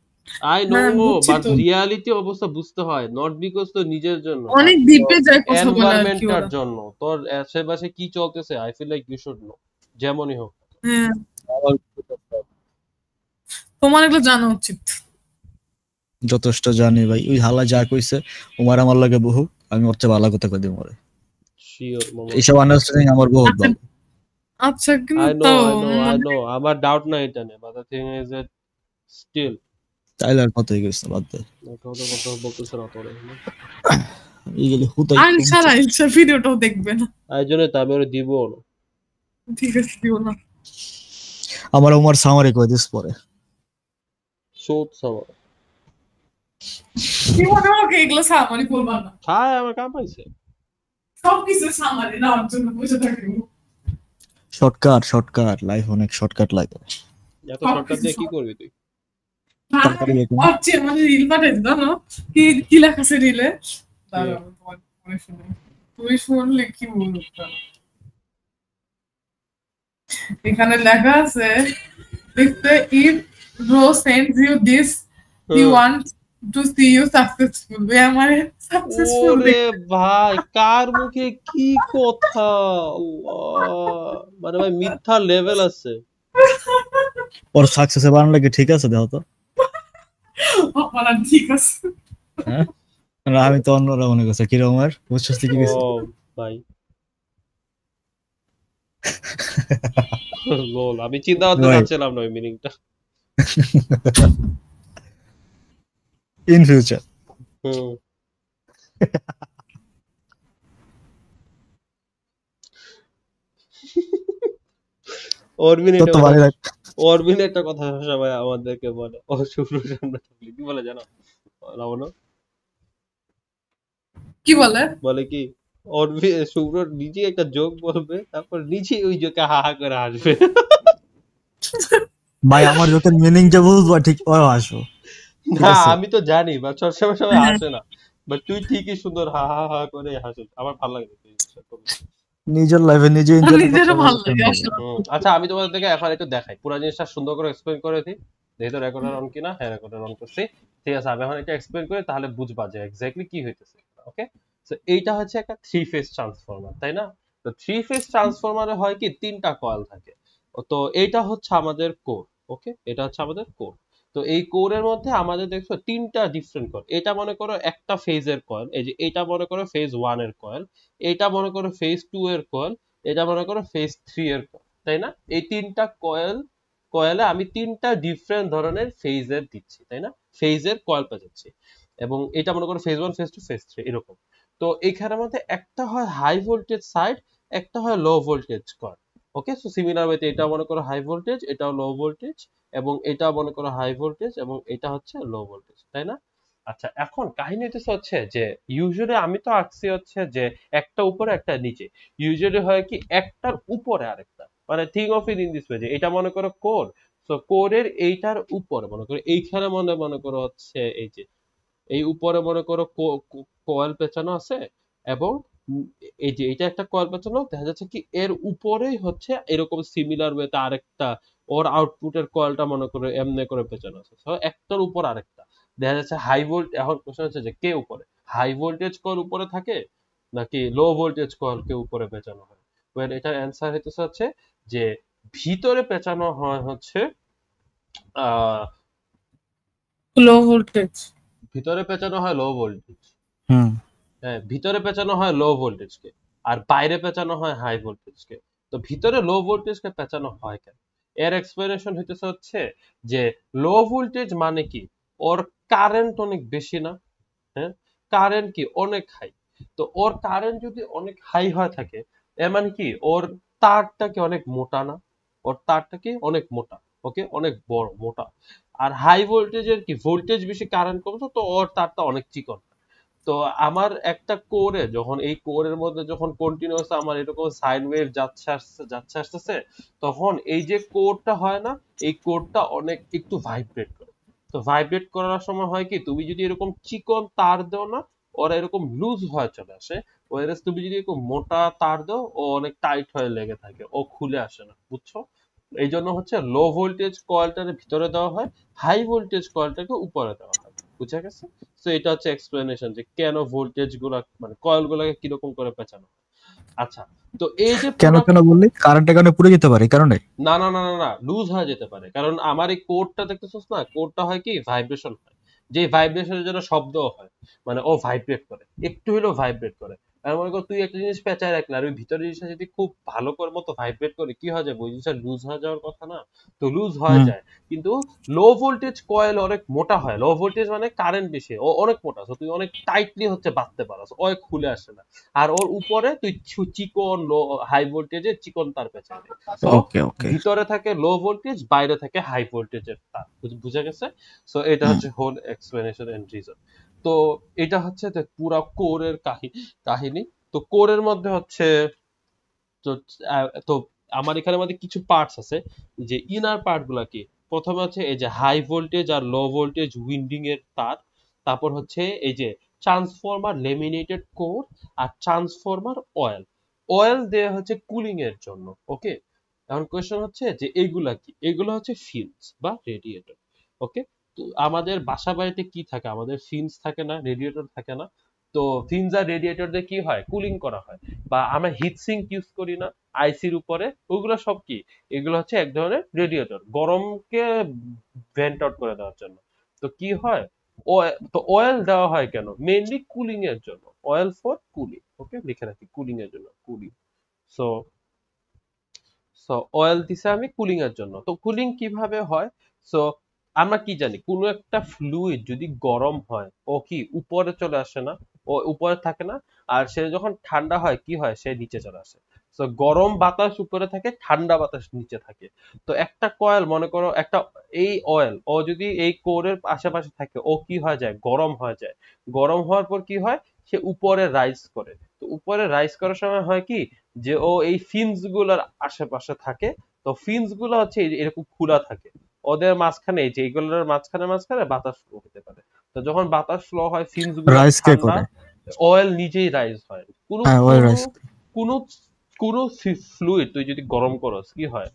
আই নো, বাট রিয়ালিটি অবস্থা বুঝতে হয়, নট বিকজ তো নিজের জন্য, অনেক ডিপে যায় কথা বলা, এনভায়রনমেন্টের জন্য, তোর আশেপাশে কি চলতেছে I feel like you should know, যেমনই হোক। হ্যাঁ তোমার এগুলো জানা উচিত। যথেষ্ট জানি ভাই, ওই হালা যা কইছে ওমার আমার লাগে বহু, আমি ওর চেয়ে ভালো কথা কই দিই মরে, শিওর মামা এইসব আন্ডারস্ট্যান্ডিং আমার বহুত ভালো। আচ্ছা কিন্তু আই নো আমার ডাউট না এটা নিয়ে, but the thing is that still তাইলে আর কত হয়ে গেছে বাদ দে কত বলতেছে না তোরে এইগুলি হুতাই আনসার ভিডিওটাও দেখবে না। এই জন্য তো আমি ওরে দিব না। ঠিক আছে, দিও না। আমার ওমর সামারে কই দিস পরে সোত সামা কি মনে হয় এগুলো সামারি বলবা না, খায় আমার কাম পাইছে সবকিছু সামারি নেওয়ার জন্য বসে থাকবো। শর্টকাট লাইফ অনেক শর্টকাট লাগে এত শর্টকাট দিয়ে কি করবি তুই? তাড়াতাড়ি দেখুন আচ্ছা, মানে রিল পাঠাই দাও না, কি কি লেখা আছে রিলে? দাঁড়াও, তুমি শুনলে কি বলতো, এখানে লেখা আছে, দেখতে if bro sends you this he wants to see you successful. আমার successful ওরে ভাই কার মুখে কি কথা, আল্লাহ মানে ভাই মিথ্যা লেভেল আছে। ওর সাকসেসে বানানো লাগে ঠিক আছে দেখো তো আমার ঠিক আছে। হ্যাঁ না আমি তো অন্যরা মনে করছি কিরকম আর বুঝছিস কি গেছে ও ভাই লোল আমি চিন্তা করতে ভাই। পারছিলাম না ওই মিনিংটা। ইন ফিউচার অরবিন তো ভালো লাগে অরবিন একটা কথা সবাই আমাদেরকে বলে, ও শুভ্র সামনে থাকলে কি বলে জানো রাবণ? কি বলে? বলে কি অরবিন শুভ্র নিজে একটা জোক বলবে, তারপর নিজে ওই জোকে হা হা করে হাসবে। ভাই আমার যখন মিনিংটা বুঝবো ঠিক ও আসবো ঠিক না আছে? আমি তো জানি বাট সবসময় সবাই হাসে না, বাট তুই ঠিকই সুন্দর হা হা হা করে হাসিস, আমার ভালো লাগে। নিজের লাইফে নিজে এনজয় নিজেরও ভালো লাগে আসলে। আচ্ছা আমি তোমাদের থেকে এখন একটু দেখাই, পুরো জিনিসটা সুন্দর করে এক্সপ্লেন করে দিই, যেহেতু রেকর্ডার অন কিনা, হ্যাঁ রেকর্ডার অন করছি, ঠিক আছে আমি এখন এটা এক্সপ্লেন করি তাহলে বুঝবা যে এক্স্যাক্টলি কি হইতেছে। ওকে, সো এইটা হচ্ছে একটা 3 ফেজ ট্রান্সফরমার, তাই না? তো 3 ফেজ ট্রান্সফরমারে হয় কি 3টা কয়েল থাকে, তো এইটা হচ্ছে আমাদের কোর। ওকে, এটা হচ্ছে আমাদের কোর। তো এই কোরের মধ্যে আমাদের দেখছো 3টা ডিফারেন্ট কয়েল, এটা মনে করো একটা ফেজের কয়েল, এই যে এটা মনে করো ফেজ 1 এর কয়েল, এটা মনে করো ফেজ 2 এর কয়েল, এটা মনে করো ফেজ 3 এর কয়েল, তাই না? এই 3টা কয়েলে আমি 3টা ডিফারেন্ট ধরনের ফেজের দিচ্ছি, তাই না? ফেজের কয়েল পাচ্ছি, এবং এটা মনে করো ফেজ 1 ফেজ 2 ফেজ 3 এরকম। তো এইখানের মধ্যে একটা হয় হাই ভোল্টেজ সাইড, একটা হয় লো ভোল্টেজ কয়েল। ওকে, সো সিমিলার ওয়েতে এটা মনে করো হাই ভোল্টেজ, এটাও লো ভোল্টেজ, এবং এটা মনে করো হাই ভোল্টেজ, এবং এটা হচ্ছে লো ভোল্টেজ, তাই না? আচ্ছা এখন কাহিনী হচ্ছে যে ইউজুয়ালি আমি তো আঁকছি হচ্ছে যে একটা উপরে একটা নিচে, ইউজুয়ালি হয় কি একটার উপরে আরেকটা, মানে thing of it in this way, যে এটা মনে করো কোর, তো কোরের এইটার উপরে মনে করো এইখানে মনে করো হচ্ছে এই যে এই উপরে মনে করো কয়েল পেঁচানো আছে, এবং এই যে এটা একটা কয়েল পেঁচানো, দেখা যাচ্ছে কি এর উপরেই হচ্ছে এরকম সিমিলার ওয়েতে আরেকটা ওর আউটপুটের কয়েলটা মনে করো এমনি করে পেঁচানো আছে, তো একটার উপর আরেকটা দেখা যাচ্ছে হাই ভোল্ট। এখন প্রশ্ন হচ্ছে যে কে উপরে, হাই ভোল্টেজ কয়েল উপরে থাকে নাকি লো ভোল্টেজ কয়েল কে উপরে পেঁচানো হয়? ওয়েল এটার অ্যান্সার হচ্ছে যে ভিতরে পেঁচানো হয় হচ্ছে আহ লো ভোল্টেজ, ভিতরে পেঁচানো হয় লো ভোল্টেজ, হুম হ্যাঁ ভিতরে পেঁচানো হয় লো ভোল্টেজকে, আর বাইরে পেঁচানো হয় হাই ভোল্টেজকে। তো ভিতরে লো ভোল্টেজকে পেঁচানো হয় কেন, এর এক্সপ্লেনেশন হচ্ছে যে লো ভোল্টেজ মানে কি ওর কারেন্ট অনেক বেশি না, হ্যাঁ কারেন্ট কি অনেক হাই, তো ওর কারেন্ট যদি অনেক হাই হয়ে থাকে এর মানে কি ওর তারটা কি অনেক মোটা না, ওর তারটা কি অনেক মোটা, ওকে অনেক বড় মোটা। আর হাই ভোল্টেজের কি ভোল্টেজ বেশি কারেন্ট কম, তো ওর তারটা অনেক চিকন। তো আমার একটা কোরে যখন এই কোরের মধ্যে যখন কন্টিনিউয়াস আমার এরকম সাইন ওয়েভ যাচ্ছে আসতেছে, তখন এই যে কোরটা হয় না, এই কোরটা অনেক একটু ভাইব্রেট করে। তো ভাইব্রেট করার সময় হয় কি তুমি যদি এরকম চিকন তার দাও না, ওরা এরকম লুজ হয়ে চলে আসে, ওয়ারেস তুমি যদি এরকম মোটা তার দাও ও অনেক টাইট হয়ে লেগে থাকে, ও খুলে আসে না, বুঝছো? এই জন্য হচ্ছে লো ভোল্টেজ কয়েলটার ভিতরে দেওয়া হয়, হাই ভোল্টেজ কয়েলটাকে উপরে দেওয়া হয়, বুঝা গেছে? তো এটা হচ্ছে এক্সপ্লেনেশন যে কেন ভোল্টেজ গুলা মানে কয়েল গুলাকে কিরকম করে পেঁচানো হয়। আচ্ছা, তো এই যে কেন বললি কারেন্টের কারণে পুড়ে যেতে পারে কারণে? না না না না না লুজ হয়ে যেতে পারে, কারণ আমার এই কোডটা দেখতেছস না, কোডটা হয় কি ভাইব্রেশন হয়, যে ভাইব্রেশনের জন্য শব্দ হয়, মানে ও ভাইব্রেট করে, একটু হলেও ভাইব্রেট করে। আর মনে কর তুই একটা জিনিস পেঁচায় রাখলে আর ওই ভিতরের জিনিসটা যদি খুব ভালো করে মতো ভাইব্রেট করে, কি হয়ে যাবে ওই জিনিসটা লুজ হয়ে যাওয়ার কথা না, তো লুজ হয়ে যায়। কিন্তু লো ভোল্টেজ কয়েল অনেক মোটা হয়, লো ভোল্টেজ মানে কারেন্ট বেশি, ও অনেক মোটা, তো তুই অনেক টাইটলি হচ্ছে বাঁধতে পারো, ও খুলে আসে না। আর ওর উপরে তুই চিকন লো হাই ভোল্টেজের চিকন তার পেঁচায় দে। সো ওকে ওকে ভিতরে থাকে লো ভোল্টেজ, বাইরে থাকে হাই ভোল্টেজের তার। বুঝা গেছে? সো এটা হচ্ছে হোল এক্সপ্লেনেশন এন্ড রিজন। তো এটা হচ্ছে পুরা কোরের কাহিনী। তো কোরের মধ্যে হচ্ছে তো তো আমার এখানের মধ্যে কিছু পার্টস আছে, যে ইনার পার্ট গুলা কি, প্রথমে হচ্ছে এই যে হাই ভোল্টেজ আর লো ভোল্টেজ উইন্ডিং এর তার, তারপর হচ্ছে এই যে ট্রান্সফরমার লেমিনেটেড কোর, আর ট্রান্সফরমার অয়েল। অয়েল দেয়া হচ্ছে কুলিং এর জন্য। ওকে, এখন কোয়েশ্চেন হচ্ছে যে এইগুলা কি, এগুলো হচ্ছে ফিউজ বা রেডিয়েটর। ওকে, তো আমাদের বাসা বাড়িতে কি থাকে, আমাদের ফিন্স থাকে না, রেডিয়েটর থাকে না। তো ফিন্স আর রেডিয়েটর দিয়ে কি হয়, কুলিং করা হয়। বা আমরা হিট সিঙ্ক ইউজ করি না আইসির উপরে, ওগুলো সব কি, এগুলো হচ্ছে এক ধরনের রেডিয়েটর, গরমকে ভেন্ট আউট করে দেওয়ার জন্য। তো কি হয়, তো অয়েল দেওয়া হয় কেন, মেইনলি কুলিং এর জন্য, অয়েল ফর কুলিং। ওকে, লিখে রাখি কুলিং এর জন্য, কুলিং। সো সো অয়েল দিছে আমি কুলিং এর জন্য। তো কুলিং কিভাবে হয়, সো আমরা কি জানি, কোনো একটা ফ্লুইড যদি গরম হয় ও কি উপরে চলে আসে না, ও উপরে থাকে না, আর সে যখন ঠান্ডা হয় কি হয়, সে নিচে চলে আসে। তো গরম বাতাস উপরে থাকে, ঠান্ডা বাতাস নিচে থাকে। তো একটা কয়েল মনে করো, একটা এই অয়েল ও যদি এই কোরের আশেপাশে থাকে, ও কি হয়ে যায়, গরম হয়ে যায়। গরম হওয়ার পর কি হয়, সে উপরে রাইজ করে। তো উপরে রাইজ করার সময় হয় কি, যে ও এই ফিনস গুলোর আশেপাশে থাকে। তো ফিনস গুলো হচ্ছে এরকম খোলা থাকে, ওদের মাঝখানে, যে এইগুলোর মাঝখানে মাঝখানে বাতাস ফ্লো হতে পারে। তো যখন বাতাস ফ্লো হয়, ফিনস গুলো রাইস কে ঠান্ডা, করে? অয়েল নিজেই রাইজ হয়। কোনো হ্যাঁ ওই কোনো রাইস কোনো কোনো ফ্লুইড তুই যদি গরম করস কি হয়,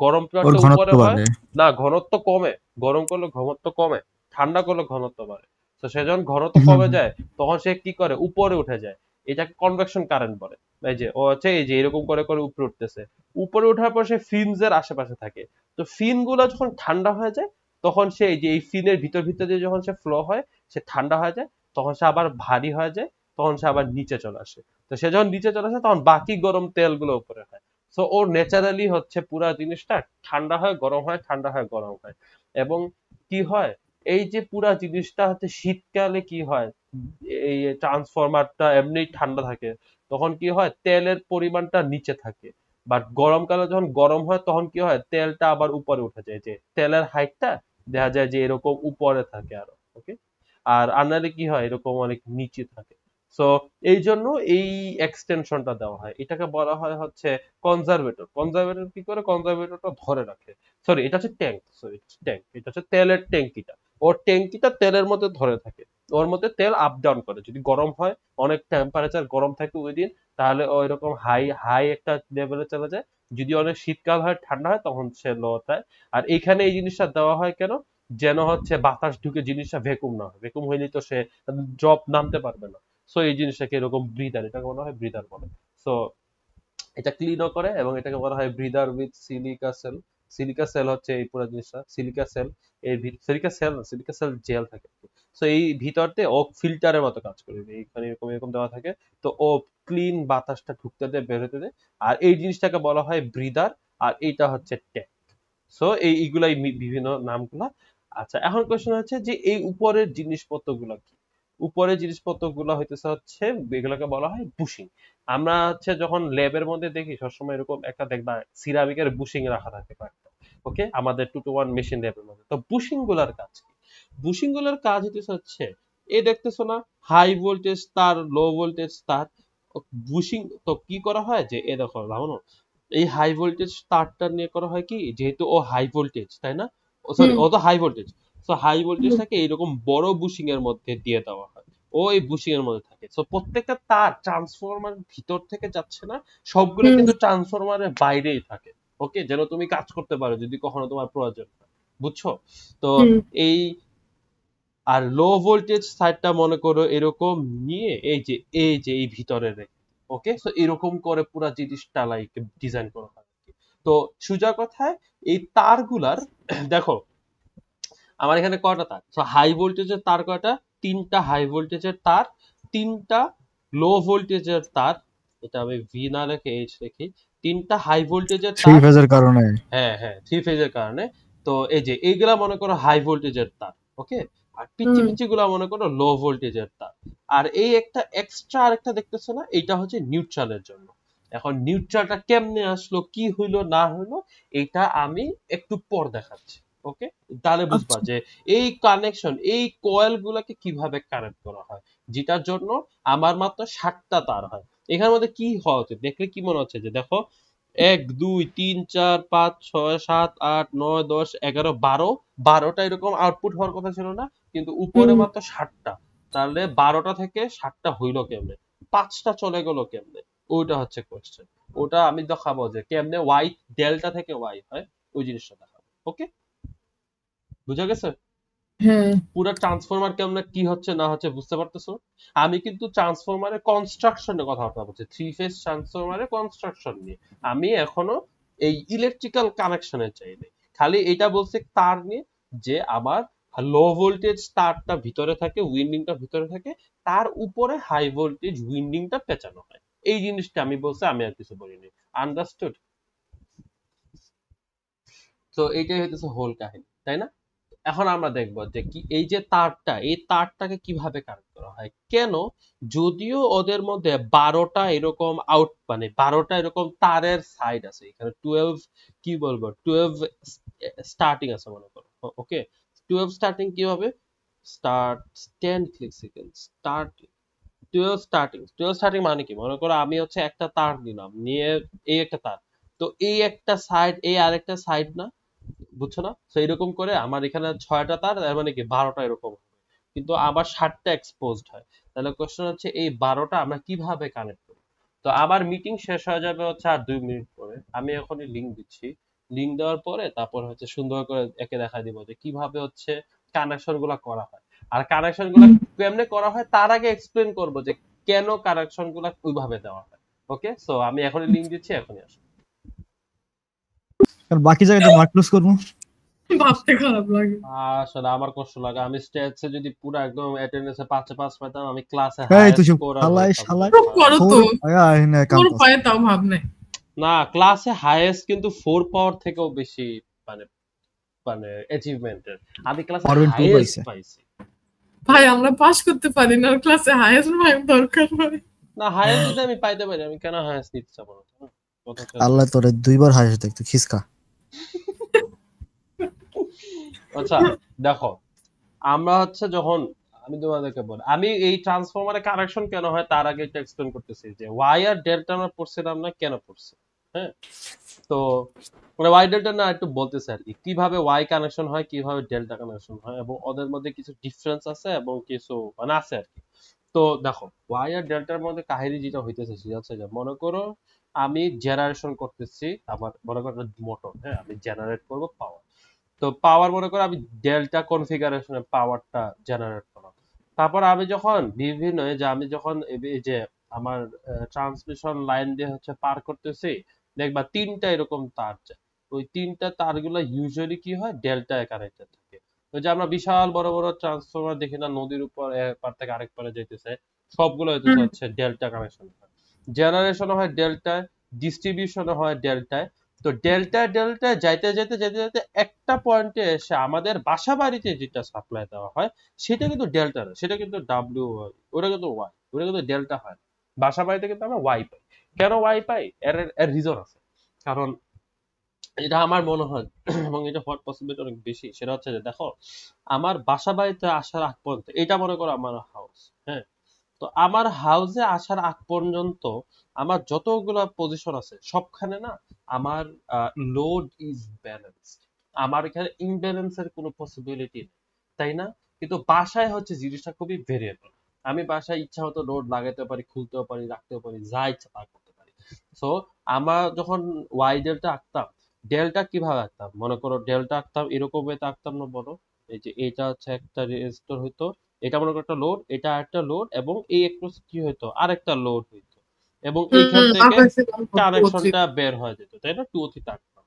গরম ওর প্রেসারটা ঘনত্ব উপরে হয়, বাড়ে। না ঘনত্ব কমে, গরম করলে ঘনত্ব কমে, ঠান্ডা করলে ঘনত্ব বাড়ে। তো সে যখন ঘনত্ব হুম, কমে হুম। যায়, তখন সে কি করে, উপরে উঠে যায়। এটাকে কনভেকশন কারেন্ট বলে। এই যে ও হচ্ছে এই যে এরকম করে করে উপরে উঠতেছে, উপরে ওঠার পর সে ফিনস এর আশেপাশে থাকে। তো ফিন গুলো যখন ঠান্ডা হয়ে যায়, তখন সে এই যে এই ফিনের ভিতর ভিতর দিয়ে যখন সে ফ্লো হয়, সে ঠান্ডা হয়ে যায়, তখন সে আবার ভারী হয়ে যায়, তখন সে আবার নিচে চলে আসে। তো সে যখন নিচে চলে আসে, তখন বাকি গরম তেলগুলো উপরে হয়। সো ওর ন্যাচারালি হচ্ছে পুরা জিনিসটা ঠান্ডা হয় গরম হয়, ঠান্ডা হয় গরম হয়। এবং কি হয়, এই যে পুরা জিনিসটা হচ্ছে শীতকালে কি হয়, এই ট্রান্সফরমারটা এমনি ঠান্ডা থাকে, তখন কি হয়, তেলের পরিমাণটা নিচে থাকে। বাট গরমকালে যখন গরম হয়, তখন কি হয়, তেলটা আবার উপরে উঠে যায়, যে তেলের হাইটটা দেখা যায় যে এরকম উপরে থাকে আরো। ওকে, আর আনারে কি হয়, এরকম অনেক নিচে থাকে। সো এই জন্য এই এক্সটেনশনটা দেওয়া হয়, এটাকে বলা হয় হচ্ছে কনজারভেটর। কনজারভেটর কি করে, কনজারভেটরটা ধরে রাখে। সরি, এটা হচ্ছে ট্যাঙ্ক, সরি ট্যাঙ্ক, এটা হচ্ছে তেলের ট্যাঙ্কিটা। ওর ট্যাঙ্কিটা তেলের মধ্যে ধরে থাকে, ওর মধ্যে তেল আপ ডাউন করে। যদি গরম হয়, অনেক টেম্পারেচার গরম থাকে ওই দিন, তাহলে ওই রকম হাই হাই একটা লেভেলে চলে যায়। যদি অনেক শীতকাল হয়, ঠান্ডা হয়, তখন সে লো হয়। আর এখানে এই জিনিসটা দেওয়া হয় কেন, যেন হচ্ছে বাতাস ঢুকে জিনিসটা ভ্যাকুম না হয়, ভ্যাকুম হইলেই তো সে ড্রপ নামতে পারবে না। সো এই জিনিসটাকে এরকম ব্রিদার, এটাকে বলা হয় ব্রিদার বলে। সো এটা ক্লিনও করে, এবং এটাকে বলা হয় breather with silica cell. Silica cell হচ্ছে এই পুরো জিনিসটা, সিলিকা সেল। এই সিলিকা সেল না, সিলিকা সেল জেল থাকে। সো এই ভিতরতে ও ফিল্টারের মতো কাজ করে, এইখানে এরকম এরকম দেওয়া থাকে। তো ও ক্লিন বাতাসটা ঢুকতে দেয়, বের হতে দেয়। আর এই জিনিসটাকে বলা হয় ব্রিদার, আর এইটা হচ্ছে ট্যাঙ্ক। সো এইগুলাই বিভিন্ন নামগুলা। আচ্ছা, এখন কোশ্চেন হচ্ছে যে এই উপরের জিনিসপত্রগুলো কি, উপরের জিনিসপত্রগুলো হইতেছে হচ্ছে, এগুলোকে বলা হয় বুশিং। আমরা হচ্ছে যখন ল্যাবের মধ্যে দেখি, সবসময় এরকম একটা দেখবা সিরামিকের বুশিং রাখা থাকে কয়েকটা। ওকে, আমাদের 2-to-1 মেশিন ল্যাবের মধ্যে। তো বুশিং গুলার কাজ কি, বুশিং গুলার কাজ হইতেছে হচ্ছে, এই দেখতেছো না, হাই ভোল্টেজ তার, লো ভোল্টেজ তার। বুশিং তো কি করা হয়, যে এ দেখো ভাবো, এই হাই ভোল্টেজ তারটা নিয়ে করা হয় কি, যেহেতু ও হাই ভোল্টেজ, তাই না, ও সরি হুম ও তো হাই ভোল্টেজ। সো হাই হুম ভোল্টেজটাকে এইরকম বড় বুশিং এর মধ্যে দিয়ে দেওয়া হয়, ও এই বুশিং এর মধ্যে থাকে। সো প্রত্যেকটা তার ট্রান্সফরমার ভিতর থেকে যাচ্ছে না, সবগুলো হুম কিন্তু ট্রান্সফরমারের বাইরেই থাকে। ওকে, যেন তুমি কাজ করতে পারো যদি কখনো তোমার প্রয়োজন হয়। বুঝছো? তো হুম এই, আর লো ভোল্টেজ সাইডটা মনে করো এরকম নিয়ে এই যে এই ভিতরে রেখে, ওকে, সো এরকম করে পুরো জিনিসটা লাইক ডিজাইন করা হয়। তো সোজা কথায় এই তারগুলার দেখো, আমার এখানে কয়টা তার, সো হাই ভোল্টেজের তার কয়টা, তিনটা হাই ভোল্টেজের তার, তিনটা লো ভোল্টেজের তার, এটা আমি ভি না রেখে এইচ রেখি, 3টা হাই ভোল্টেজের থ্রি তার। ফেজের কারণে হ্যাঁ হ্যাঁ, 3 ফেজের কারণে। তো এই যে এইগুলা মনে করো হাই ভোল্টেজের তার, ওকে। আর পিচ্ছি পিচ্ছি গুলা মনে করো লো ভোল্টেজের তার। আর এই একটা এক্সট্রা আরেকটা দেখতেছো না, এইটা হচ্ছে নিউট্রালের জন্য। এখন নিউট্রালটা কেমনে আসলো, কি হইলো না হইলো, এটা আমি একটু পর দেখাচ্ছি, ওকে। তাহলে বুঝবা আচ্ছা। যে এই কানেকশন, এই কয়েল গুলাকে কিভাবে কানেক্ট করা হয়, যেটার জন্য আমার মাত্র 7টা তার হয়। এখানের মধ্যে কি হওয়া উচিত দেখলে কি মনে হচ্ছে, যে দেখো 1 2 3 4 5 6 7 8 9 10 11 12, 12টা এরকম আউটপুট হওয়ার কথা ছিল না, কিন্তু উপরে মাত্র 7টা। তাহলে 12টা থেকে 7টা হইলো কেমনে, 5টা চলে গেল কেমনে, ওইটা হচ্ছে কোশ্চেন। ওটা আমি দেখাবো যে কেমনে ওয়াই, ডেল্টা থেকে ওয়াই হয়, ওই জিনিসটা দেখাবো, ওকে। বুঝা গেছে? হ্যাঁ। পুরো ট্রান্সফরমার কেমনে কি হচ্ছে না হচ্ছে বুঝতে পারতেছো? আমি কিন্তু ট্রান্সফরমারের কনস্ট্রাকশনের কথাবার্তা বলছি, 3 ফেজ ট্রান্সফরমারের কনস্ট্রাকশন নিয়ে। আমি এখনো এই ইলেকট্রিক্যাল কানেকশনের চাইনি, খালি এটা বলছে তার নিয়ে, যে আমার লো ভোল্টেজ তারটা ভিতরে থাকে, উইন্ডিংটা ভিতরে থাকে, তার উপরে হাই ভোল্টেজ উইন্ডিংটা পেঁচানো হয়। এই জিনিসটা আমি বলছি, আমি আর কিছু বলিনি। আন্ডারস্টুড? তো এইটাই হইতেছে হোল কাহিনী, তাই না? এখন আমরা দেখব যে কি এই যে তারটা, এই তারটাকে কিভাবে কানেক্ট করা হয়, কেন, যদিও ওদের মধ্যে 12টা এরকম আউট, মানে 12টা এরকম তারের সাইড আছে, এখানে 12, কি বলবো, 12 স্টার্টিং আছে মনে করো, ওকে। 12 স্টার্টিং কিভাবে, start 10 click second start, 12 starting, 12 starting মানে কি, মনে করো আমি হচ্ছে একটা তার নিলাম, নিয়ে এই একটা তার, তো এই একটা সাইড, এই আরেকটা সাইড না, বুঝছো না? তো এরকম করে আমার এখানে 6টা তার, তার মানে কি 12টা এরকম হবে, কিন্তু আবার 7টা এক্সপোজড হয়। তাহলে কোশ্চেন হচ্ছে এই 12টা আমরা কিভাবে কানেক্ট করি। তো আমার মিটিং শেষ হয়ে যাবে হচ্ছে আর 2 মিনিট পরে, আমি এখনই লিংক দিচ্ছি। লিংক দেওয়ার পরে তারপর হচ্ছে সুন্দর করে একে দেখা দিব যে কিভাবে হচ্ছে কানেকশন গুলা করা হয়, আর কানেকশন গুলা কেমনে করা হয় তার আগে এক্সপ্লেন করব যে কেন কানেকশন গুলা ওইভাবে দেওয়া হয়, ওকে। সো আমি এখনই লিংক দিচ্ছি, এখনই আসো। কারণ বাকি জায়গায় তো মার্ক লুজ করবো। ভাবতে খারাপ লাগে। আসলে আমার কষ্ট লাগে, আমি স্টেটসে যদি পুরো একদম অ্যাটেন্ডেন্সে 5-এ 5 পেতাম, আমি ক্লাসে এই তুই হাইয়েস্ট চুপ, স্কোরার শালাই হইতাম শালাই ভাই। চুপ করো তো, তোর কান্তাস। পায়ে তাও ভাব নেই। না, ক্লাসে হাইয়েস্ট কিন্তু 4 পাওয়ার থেকেও বেশি, মানে মানে অ্যাচিভমেন্টের আমি ক্লাসে অরবিন 2 হাইয়েস্ট পাইছে। পাইছি। ভাই আমরা পাস করতে পারি না, ক্লাসে হাইয়েস্ট মার্ক দরকার হয়। না, হাইয়েস্ট যদি আমি পাইতে পারি, আমি কেন হাইয়েস্ট নিতে চাবো না, তাই না? কথা হচ্ছে আল্লাহ তোরে 2বার হাসি দেখতে খিসকা। আচ্ছা দেখো, আমরা হচ্ছে যখন, আমি তোমাদেরকে বলি, আমি এই ট্রান্সফরমারের কানেকশন কেন হয় তার আগে একটা এক্সপ্লেন করতেছি, যে ওয়াই আর ডেল্টা আমরা পড়ছিলাম না, কেন পড়ছি, হ্যাঁ। তো মানে ওয়াই ডেল্টা না, একটু বলতেছে আর কি, কিভাবে ওয়াই কানেকশন হয়, কিভাবে ডেল্টা কানেকশন হয়, এবং ওদের মধ্যে কিছু ডিফারেন্স আছে এবং কিছু মানে আছে আর কি। তো দেখো, ওয়াই আর ডেল্টার মধ্যে কাহিনী যেটা হইতেছে সেটা হচ্ছে যে, মনে করো আমি জেনারেশন করতেছি, আমার মনে করো মোটর, হ্যাঁ, আমি জেনারেট করব পাওয়ার। তো পাওয়ার মনে করো আমি ডেল্টা কনফিগারেশনে পাওয়ারটা জেনারেট করলাম। তারপর আমি যখন বিভিন্ন, এই যে আমি যখন এই যে আমার ট্রান্সমিশন লাইন দিয়ে হচ্ছে পার করতেছি, দেখবা 3টা এরকম তার যায়। ওই 3টা তারগুলো ইউজুয়ালি কি হয়, ডেল্টায় কানেক্টেড থাকে। ওই যে আমরা বিশাল বড় বড় ট্রান্সফরমার দেখি না, নদীর উপর এক পার থেকে আরেক পারে যাইতেছে, সবগুলো হচ্ছে ডেল্টা কানেকশন হয়। জেনারেশনও হয় ডেল্টায়, ডিস্ট্রিবিউশনও হয় ডেল্টায়। তো ডেল্টা ডেল্টা যাইতে যাইতে যাইতে যাইতে একটা পয়েন্টে এসে আমাদের বাসা বাড়িতে যেটা সাপ্লাই দেওয়া হয়, সেটা কিন্তু ডেল্টা না, সেটা কিন্তু ডাব্লিউ, ওটা কিন্তু ওয়াই, ওটা কিন্তু ডেল্টা হয় না। বাসা বাড়িতে কিন্তু আমরা ওয়াই পাই। কেন ওয়াই পাই, এর এর রিজন আছে। কারণ এটা আমার মনে হয় এবং এটা হওয়ার পসিবিলিটি অনেক বেশি, সেটা হচ্ছে যে দেখো, আমার বাসা বাড়িতে আসার আগ পর্যন্ত, এটা মনে করো আমার হাউস, হ্যাঁ। তো আমার হাউসে আসার আগ পর্যন্ত আমার যতগুলা পজিশন আছে সবখানে না আমার লোড ইজ ব্যালেন্সড। আমার এখানে ইমব্যালেন্সের কোনো পসিবিলিটি নেই, তাই না? কিন্তু বাসায় হচ্ছে জিনিসটা খুবই ভেরিয়েবল। আমি বাসায় ইচ্ছা মতো লোড লাগাতে পারি, খুলতেও পারি, রাখতেও পারি, যা ইচ্ছা তা করতে পারি। সো আমার যখন ওয়াই ডেল্টা আঁকতাম, ডেল্টা কিভাবে আঁকতাম, মনে করো ডেল্টা আঁকতাম এরকম ওয়েতে আঁকতাম না, বলো। এই যে এটা হচ্ছে একটা রেজিস্টর হইতো, এটা মনে করো একটা লোড, এটা একটা লোড, এবং এই একটু কি হইতো, আরেকটা লোড হইতো, এবং এইখান থেকে কানেকশনটা বের হয়ে যেত, তাই না? 2 ও 3 থাকতো।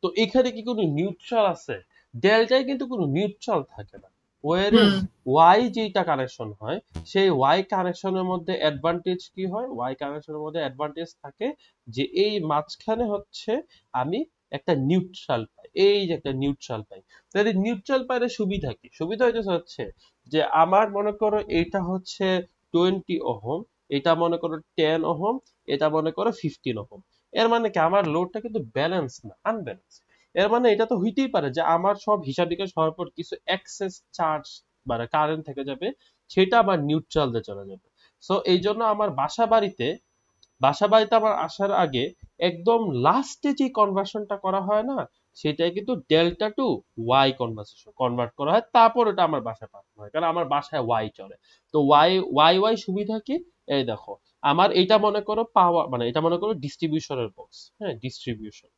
তো এখানে কি কোনো নিউট্রাল আছে? ডেল্টায় কিন্তু কোনো নিউট্রাল থাকে না। ওয়ার ইজ ওয়াই যেটা কানেকশন হয় সেই ওয়াই কানেকশনের মধ্যে অ্যাডভান্টেজ কি হয়, ওয়াই কানেকশনের মধ্যে অ্যাডভান্টেজ থাকে যে এই মাঝখানে হচ্ছে আমি একটা নিউট্রাল পাই, এই যে একটা নিউট্রাল পাই। তাহলে নিউট্রাল পাইলে সুবিধা কি? সুবিধা হচ্ছে যে আমার মনে করো এটা হচ্ছে 20 ওহম, এটা মনে করো 10 ওহম, এটা মনে করো 15 ওহম। এর মানে কি আমার লোডটা কিন্তু ব্যালেন্স না, আনব্যালেন্স। এর মানে এটা তো হইতেই পারে যে আমার সব হিসাব নিকাশ হওয়ার পর কিছু এক্সেস চার্জ মানে কারেন্ট থেকে যাবে, সেটা আমার নিউট্রাল দিয়ে চলে যাবে। সো এই জন্য আমার বাসা বাড়িতে আমার আসার আগে একদম লাস্টে যে কনভার্সনটা করা হয় না, সেটাই কিন্তু delta to Y conversation convert করা হয়, তারপর ওটা আমার বাসায় পাঠানো হয়, কারণ আমার বাসায় ওয়াই চলে। তো ওয়াই ওয়াই ওয়াই সুবিধা কি? এই দেখো, আমার এটা মনে করো পাওয়ার, মানে এটা মনে করো ডিস্ট্রিবিউশনের বক্স, হ্যাঁ ডিস্ট্রিবিউশন,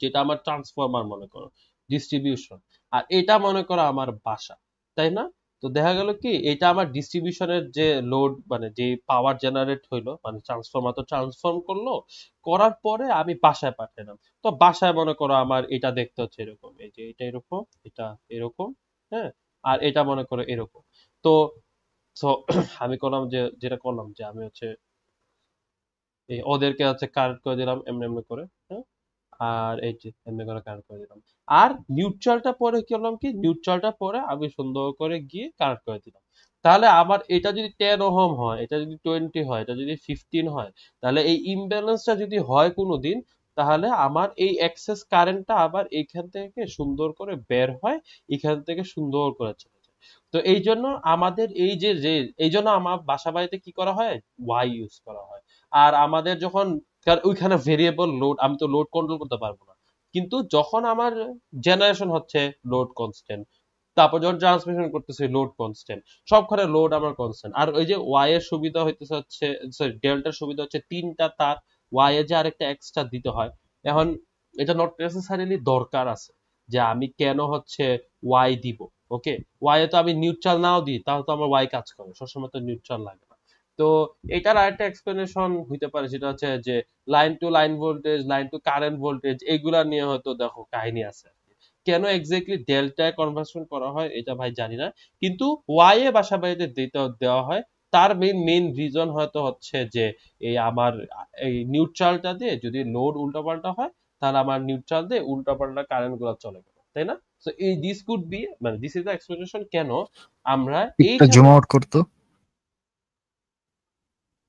যেটা আমার ট্রান্সফরমার মনে করো ডিস্ট্রিবিউশন, আর এটা মনে করো আমার বাসা, তাই না? তো দেখা গেল কি এটা আমার ডিস্ট্রিবিউশনের যে লোড মানে যে পাওয়ার জেনারেট হইলো, মানে ট্রান্সফরমার তো ট্রান্সফর্ম করলো, করার পরে আমি বাসায় পাঠালাম। তো বাসায় মনে করো আমার এটা দেখতে হচ্ছে এরকম, এই যে এটা এরকম, এটা এরকম, হ্যাঁ, আর এটা মনে করো এরকম। তো তো আমি করলাম যে যেটা করলাম যে আমি হচ্ছে এই ওদেরকে হচ্ছে কারেক্ট করে দিলাম এমনি এমনি করে, হ্যাঁ, আর এই যে এমনি করে কানেক্ট করে দিলাম। আর নিউট্রালটা পরে কি করলাম কি, নিউট্রালটা পরে আমি সুন্দর করে গিয়ে কানেক্ট করে দিলাম। তাহলে আমার এটা যদি 10 ওহম হয়, এটা যদি 20 হয়, এটা যদি 15 হয়, তাহলে এই ইমব্যালেন্সটা যদি হয় কোনোদিন, তাহলে আমার এই এক্সেস কারেন্টটা আবার এইখান থেকে সুন্দর করে বের হয়, এখান থেকে সুন্দর করে চলে যায়। তো এই জন্য আমাদের এই যে যে এই জন্য আমার বাসা বাড়িতে কি করা হয়, ওয়াই ইউজ করা হয়। আর আমাদের যখন, কারণ ওইখানে ভেরিয়েবল লোড, আমি তো লোড কন্ট্রোল করতে পারবো না, কিন্তু যখন আমার জেনারেশন হচ্ছে লোড কনস্ট্যান্ট, তারপর যখন ট্রান্সমিশন করতেছি লোড কনস্ট্যান্ট, সবখানে লোড আমার কনস্ট্যান্ট। আর ওই যে ওয়াই এর সুবিধা হইতেছে হচ্ছে, সরি ডেল্টার সুবিধা হচ্ছে তিনটা তার, ওয়াই এর যে আরেকটা এক্সট্রা দিতে হয়। এখন এটা নট নেসেসারিলি দরকার আছে যে আমি কেন হচ্ছে ওয়াই দিব। ওকে, ওয়াই এ তো আমি নিউট্রাল নাও দিই, তাও তো আমার ওয়াই কাজ করে, সবসময় তো নিউট্রাল লাগে না। তো এটার আরেকটা এক্সপ্লেনেশন হইতে পারে, সেটা হচ্ছে যে line to line voltage, line to current voltage, এগুলা নিয়ে হয়তো দেখো কাহিনী আছে। কেন এক্স্যাক্টলি ডেল্টায় কনভার্সন করা হয় এটা ভাই জানি না, কিন্তু ওয়াই এ বাসা বাড়িতে দেওয়া হয়। তার মেইন রিজন হয়তো হচ্ছে যে এই আমার এই নিউট্রালটা দিয়ে যদি লোড উল্টাপাল্টা হয়, তাহলে আমার নিউট্রাল দিয়ে উল্টাপাল্টা কারেন্ট গুলো চলে গেল, তাই না? সো এই দিস কুড বি, মানে দিস ইজ দ্য এক্সপ্লেনেশন কেন আমরা একটা জুম এইখানে আউট করতো,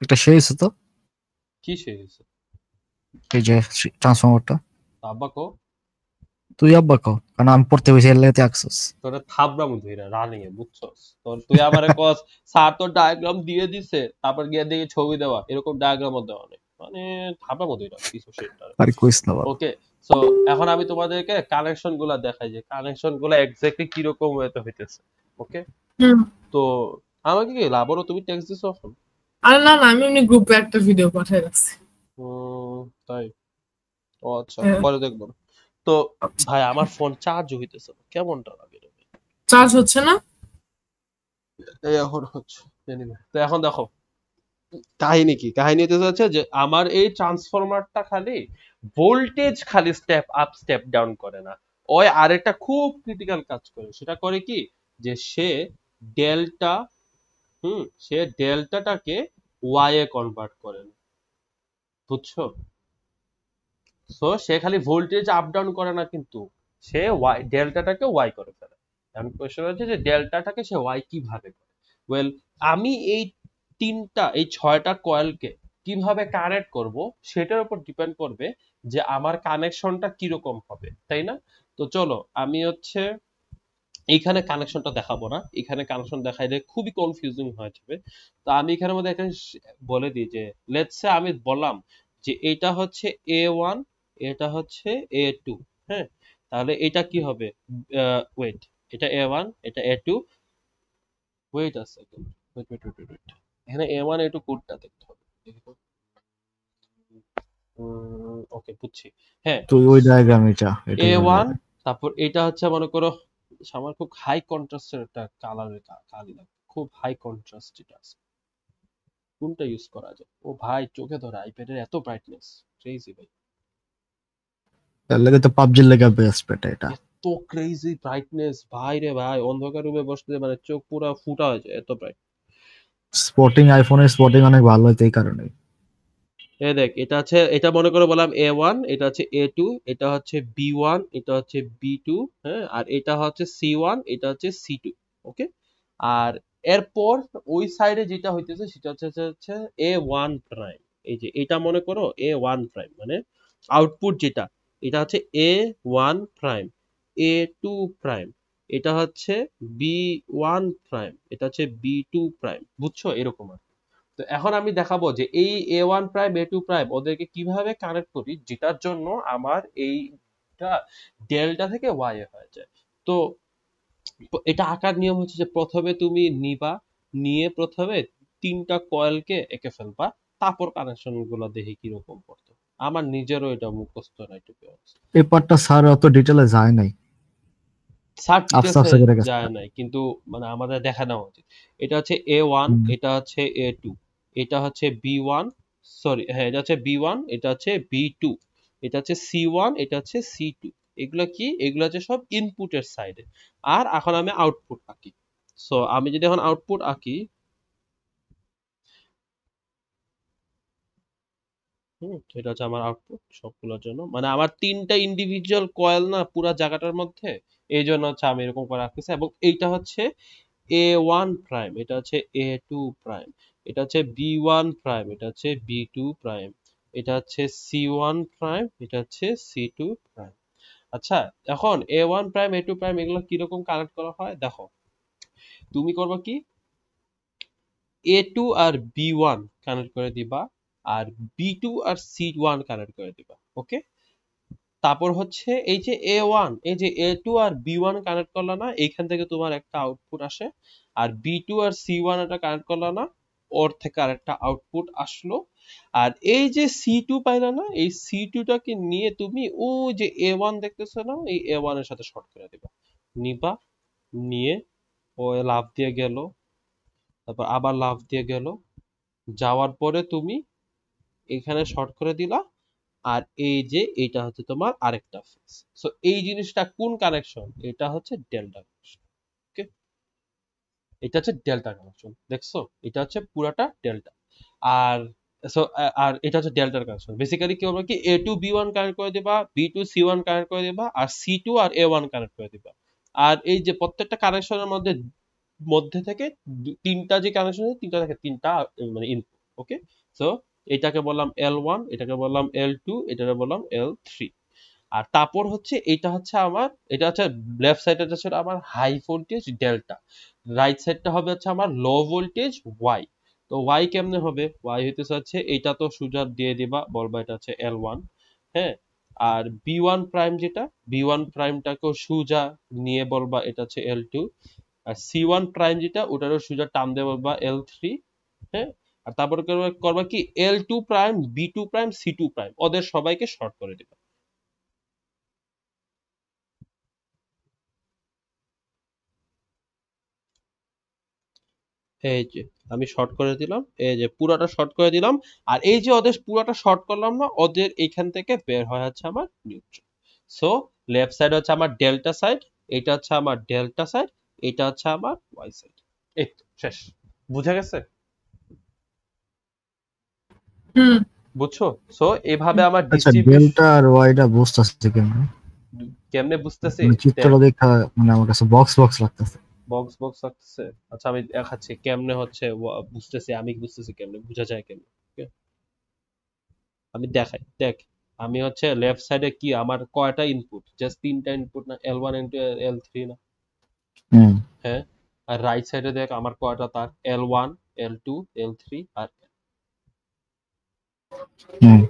একটা শেষ হতো কি শেষ এই যে ট্রান্সফরমারটা। আব্বা কো তুই আব্বা কও, কারণ আমি পড়তে বসে এর লেগে আকসস। তোরে থাবড়ামু ধইরা রানিং এ, বুঝছস? তোর তুই আমারে কস স্যার তো ডায়াগ্রাম দিয়ে দিছে, তারপর গিয়ে দেখি ছবি দেওয়া, এরকম ডায়াগ্রামও দেওয়া নেই, মানে থাবড়ামু ধইরা কিছু সেটার। আরে কইস না বাবা। ওকে, সো এখন আমি তোমাদেরকে কানেকশন গুলা দেখাই যে কানেকশন গুলা এক্স্যাক্টলি কিরকম ওয়েতে হইতেছে। ওকে, তো আমাকে কি আবারও তুমি টেক্সট দিছো এখন? আরে না না, আমি এমনি গ্রুপে একটা ভিডিও পাঠিয়ে রাখছি। তাই? ও আচ্ছা, হ্যাঁ, পরে দেখবো। তো ভাই আমার ফোন চার্জ হইতেছে না, কেমনটা লাগে রে? চার্জ হচ্ছে না। এই এখন হচ্ছে। Anyway, তো এখন দেখো কাহিনী কি, কাহিনী হচ্ছে যে আমার এই ট্রান্সফরমারটা খালি ভোল্টেজ খালি স্টেপ আপ স্টেপ ডাউন করে না, ওই আরেকটা খুব ক্রিটিক্যাল কাজ করে। সেটা করে কি যে সে delta, say ডেল্টাটাকে Y A convert করে না, বুঝছো? সো সে খালি ভোল্টেজ আপ ডাউন করে না, কিন্তু সে ওয়াই ডেল্টাটাকে ওয়াই করে ফেলে। এখন কোশ্চেন হচ্ছে যে ডেল্টাটাকে সে ওয়াই কিভাবে করে। ওয়েল, আমি এই এই 6টা কয়েলকে কিভাবে কানেক্ট করব সেটার উপর ডিপেন্ড করবে যে আমার কানেকশনটা কিরকম হবে, তাই না? তো চলো আমি হচ্ছে এইখানে কানেকশনটা দেখাবো না, এখানে কানেকশন দেখাইলে খুবই কনফিউজিং হয়ে যাবে। তো আমি এখানের মধ্যে একটা বলে দিই যে লেটস সে আমি বললাম যে এটা হচ্ছে A1, এটা হচ্ছে A2, হ্যাঁ, তাহলে এটা কি হবে, ওয়েট, এটা A1, এটা A2, wait a second, wait, এখানে A1 A2 কোডটা দেখতে হবে। ওকে, বুঝছি। হ্যাঁ, তুই ওই ডায়াগ্রাম এটা এটাই ভালো A1, লাগে। তারপর এটা হচ্ছে মনে করো আমার খুব হাই কন্ট্রাস্টের একটা কালারের কালি লাগে, খুব হাই কন্ট্রাস্ট এটা আছে, কোনটা ইউজ করা যায়? ও ভাই চোখে ধরে আইপ্যাডের এত ব্রাইটনেস, ক্রেজি ভাই। তার লাগে তো পাবজির লেগে বেস্ট বেটা এটা। এত ক্রেজি ব্রাইটনেস ভাই রে ভাই, অন্ধকার রুমে বসতে মানে চোখ পুরো ফুটা হয়ে যায়, এত ব্রাইট। স্পটিং, আইফোনের স্পটিং অনেক ভালো হইতে এই কারণে। এ দেখ, এটা আছে, এটা মনে করে বললাম A1, এটা হচ্ছে A2, এটা হচ্ছে B1, এটা হচ্ছে B2, হ্যাঁ, আর এটা হচ্ছে C1, এটা হচ্ছে C2। ওকে, আর এরপর ওই সাইডে যেটা হইতেছে সেটা হচ্ছে A1 প্রাইম। এই যে এটা মনে করো A1 প্রাইম, মানে আউটপুট যেটা, এটা হচ্ছে A1 প্রাইম, A2 প্রাইম, এটা হচ্ছে B1 প্রাইম, এটা হচ্ছে B2 প্রাইম, বুঝছো এরকম আর। তো এখন আমি দেখাবো যে এই A1 প্রাইম A2 প্রাইম ওদেরকে কিভাবে কানেক্ট করি, যেটার জন্য আমার এইটা ডেল্টা থেকে ওয়াই এ হয়ে যায়। তো এটা আঁকার নিয়ম হচ্ছে যে প্রথমে তুমি নিবা, নিয়ে প্রথমে 3টা কয়েলকে এঁকে ফেলবা, তারপর কানেকশন গুলো দেখি কিরকম করতে। আমার নিজেরও এটা মুখস্থ নাই, টু বি অনেস্ট। এই পার্টটা স্যার অত ডিটেলে যায় নাই, সাব আফসা ডিটেলসে আফসা করে গেছে। যায় নাই, কিন্তু মানে আমাদের দেখা নেওয়া উচিত। এটা হচ্ছে A1, হুম। এটা হচ্ছে A2, এটা হচ্ছে B1, সরি হ্যাঁ এটা হচ্ছে B1, এটা হচ্ছে B2, এটা হচ্ছে C1, এটা হচ্ছে C2। এগুলো কি, এগুলো হচ্ছে সব ইনপুটের সাইডে। আর এখন আমি আউটপুট আঁকি। সো আমি যদি এখন আউটপুট আঁকি, এটা হচ্ছে আমার আউটপুট সবগুলোর জন্য, মানে আমার 3টা ইন্ডিভিজুয়াল কয়েল না পুরো জায়গাটার মধ্যে, এই জন্য হচ্ছে আমি এরকম করে রাখতেছি। এবং এইটা হচ্ছে A1 প্রাইম, এটা হচ্ছে A2 প্রাইম, এটা হচ্ছে B1 প্রাইম, এটা হচ্ছে B2 প্রাইম, এটা হচ্ছে C1 প্রাইম, এটা হচ্ছে C2 প্রাইম। আচ্ছা, এখন A1 প্রাইম A2 প্রাইম এগুলো কিরকম কানেক্ট করা হয় দেখো। তুমি করবা কি, A2 আর B1 কানেক্ট করে দিবা, আর B2 আর C1 কানেক্ট করে দিবা। ওকে, তারপর হচ্ছে এই যে A1, এই যে A2 আর B1 কানেক্ট করলা না, এইখান থেকে তোমার একটা আউটপুট আসে। আর B2 আর C1 এটা কানেক্ট করলা না, ওর থেকে আরেকটা আউটপুট আসলো। আর এই যে C2 পাইলা না, এই C2 টাকে নিয়ে তুমি ওই যে A1 দেখতেছো না, এই A1 এর সাথে শর্ট করে দিবা। নিবা, নিয়ে ও লাফ দিয়ে গেল, তারপর আবার লাফ দিয়ে গেল, যাওয়ার পরে তুমি এখানে শর্ট করে দিলা। আর এই যে এইটা হচ্ছে তোমার আরেকটা ফেজ। সো এই জিনিসটা কোন কানেকশন, এটা হচ্ছে ডেল্টা কানেকশন। ওকে, এটা হচ্ছে ডেল্টা কানেকশন, দেখছো এটা হচ্ছে পুরাটা ডেল্টা। আর সো আর এটা হচ্ছে ডেল্টার কানেকশন। বেসিক্যালি কি হবে কি, A2 B1 কানেক্ট করে দিবা, B2 C1 কানেক্ট করে দিবা, আর C2 আর A1 কানেক্ট করে দিবা। আর এই যে প্রত্যেকটা কানেকশনের মধ্যে মধ্যে থেকে 3টা যে কানেকশন আছে, 3টা থেকে 3টা মানে ইনপুট। ওকে, সো এটাকে বললাম L1, এটাকে বললাম L2, এটাকে বললাম L3। আর তারপর হচ্ছে এটা হচ্ছে আমার, এটা হচ্ছে লেফট সাইডের হচ্ছে আমার হাই ভোল্টেজ ডেল্টা, রাইট সাইডটা হবে হচ্ছে আমার লো ভোল্টেজ ওয়াই। তো ওয়াই কেমনে হবে, ওয়াই হইতেছে হচ্ছে এইটা তো সোজা দিয়ে দিবা, বলবা এটা হচ্ছে L1, হ্যাঁ। আর B1 প্রাইম যেটা, B1 প্রাইমটাকেও সোজা নিয়ে বলবা এটা হচ্ছে L2। আর C1 প্রাইম যেটা, ওটারও সোজা টান দিয়ে বলবা L3, হ্যাঁ। আর তারপরে করবা কি, L2 prime B2 prime C2 prime ওদের সবাইকে শর্ট করে দিবা। এই যে আমি শর্ট করে দিলাম, এই যে পুরাটা শর্ট করে দিলাম। আর এই যে ওদের পুরাটা শর্ট করলাম না, ওদের এইখান থেকে বের হয় হচ্ছে আমার নিউট্রাল। সো লেফট সাইড হচ্ছে আমার ডেল্টা সাইড, এটা হচ্ছে আমার ডেল্টা সাইড, এটা হচ্ছে আমার ওয়াই সাইড। এই তো শেষ, বুঝা গেছে? হুম। বুঝছো? সো এভাবে আমার আচ্ছা, ডিস্ট্রিবিউশন ডেল্টা আর ওয়াইটা বুঝতেছে কেমনে? কেমনে বুঝতেছি, মানে চিত্রটা দেখা মানে আমার কাছে বক্স বক্স লাগতেছে। বক্স বক্স লাগতেছে। আচ্ছা আমি দেখাচ্ছি কেমনে হচ্ছে বুঝতেছি, আমি বুঝতেছি কেমনে বোঝা যায় কেমনে। Okay? আমি দেখাই, দেখ আমি হচ্ছে লেফট সাইডে কি আমার কয়টা ইনপুট, জাস্ট 3টা ইনপুট না, L1 ইনটু L3 না, হুম। হ্যাঁ। আর রাইট সাইডে দেখ আমার কয়টা তার, L1 L2 L3 আর হুম।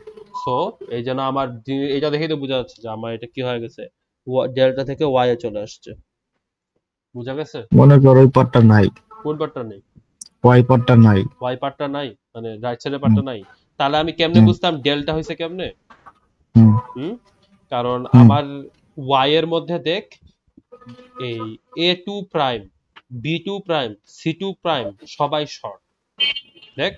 সো এই জন্য আমার এটা দেখেই তো বোঝা যাচ্ছে যে আমার এটা কি হয়ে গেছে, ডেল্টা থেকে ওয়াই এ চলে আসছে। বোঝা গেছে? মনে করো ওই পার্টটা নাই, কোন পার্টটা নেই, ওয়াই পার্টটা নাই। ওয়াই পার্টটা নাই, মানে রাইট সাইডের হুম। পার্টটা নাই। তাহলে আমি কেমনে হুম। বুঝতাম ডেল্টা হয়েছে কেমনে? হুম। হুম, কারণ হুম। আমার ওয়াই এর মধ্যে দেখ, এই A2 prime B2 prime C2 prime সবাই শর্ট, দেখ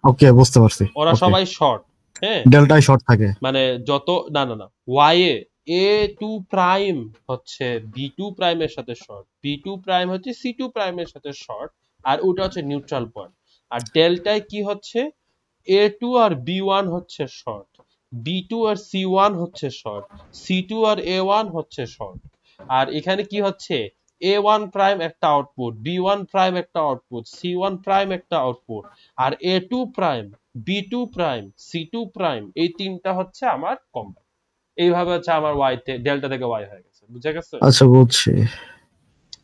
ওকে, বুঝতে পারছি। ওরা ওকে, সবাই শর্ট, হ্যাঁ। ডেল্টায় শর্ট থাকে। মানে যত, না না না, Y A A two prime হচ্ছে বি টু প্রাইমের সাথে শর্ট, বি টু প্রাইম হচ্ছে সি টু প্রাইমের সাথে শর্ট, আর ওটা হচ্ছে নিউট্রাল পয়েন্ট। আর ডেল্টায় কি হচ্ছে, এ টু আর বি ওয়ান হচ্ছে শর্ট, বি টু আর সি ওয়ান হচ্ছে শর্ট, সি টু আর এ ওয়ান হচ্ছে শর্ট। আর এখানে কি হচ্ছে, এ ওয়ান প্রাইম একটা আউটপুট, বি ওয়ান প্রাইম একটা আউটপুট, সি ওয়ান প্রাইম একটা আউটপুট, আর A two prime, B two prime, C two prime, এই তিনটা হচ্ছে আমার কম্বাইন। এইভাবে হচ্ছে আমার ওয়াই ডেল্টা থেকে ওয়াই হয়ে গেছে, বুঝে গেছে? আচ্ছা বুঝছি।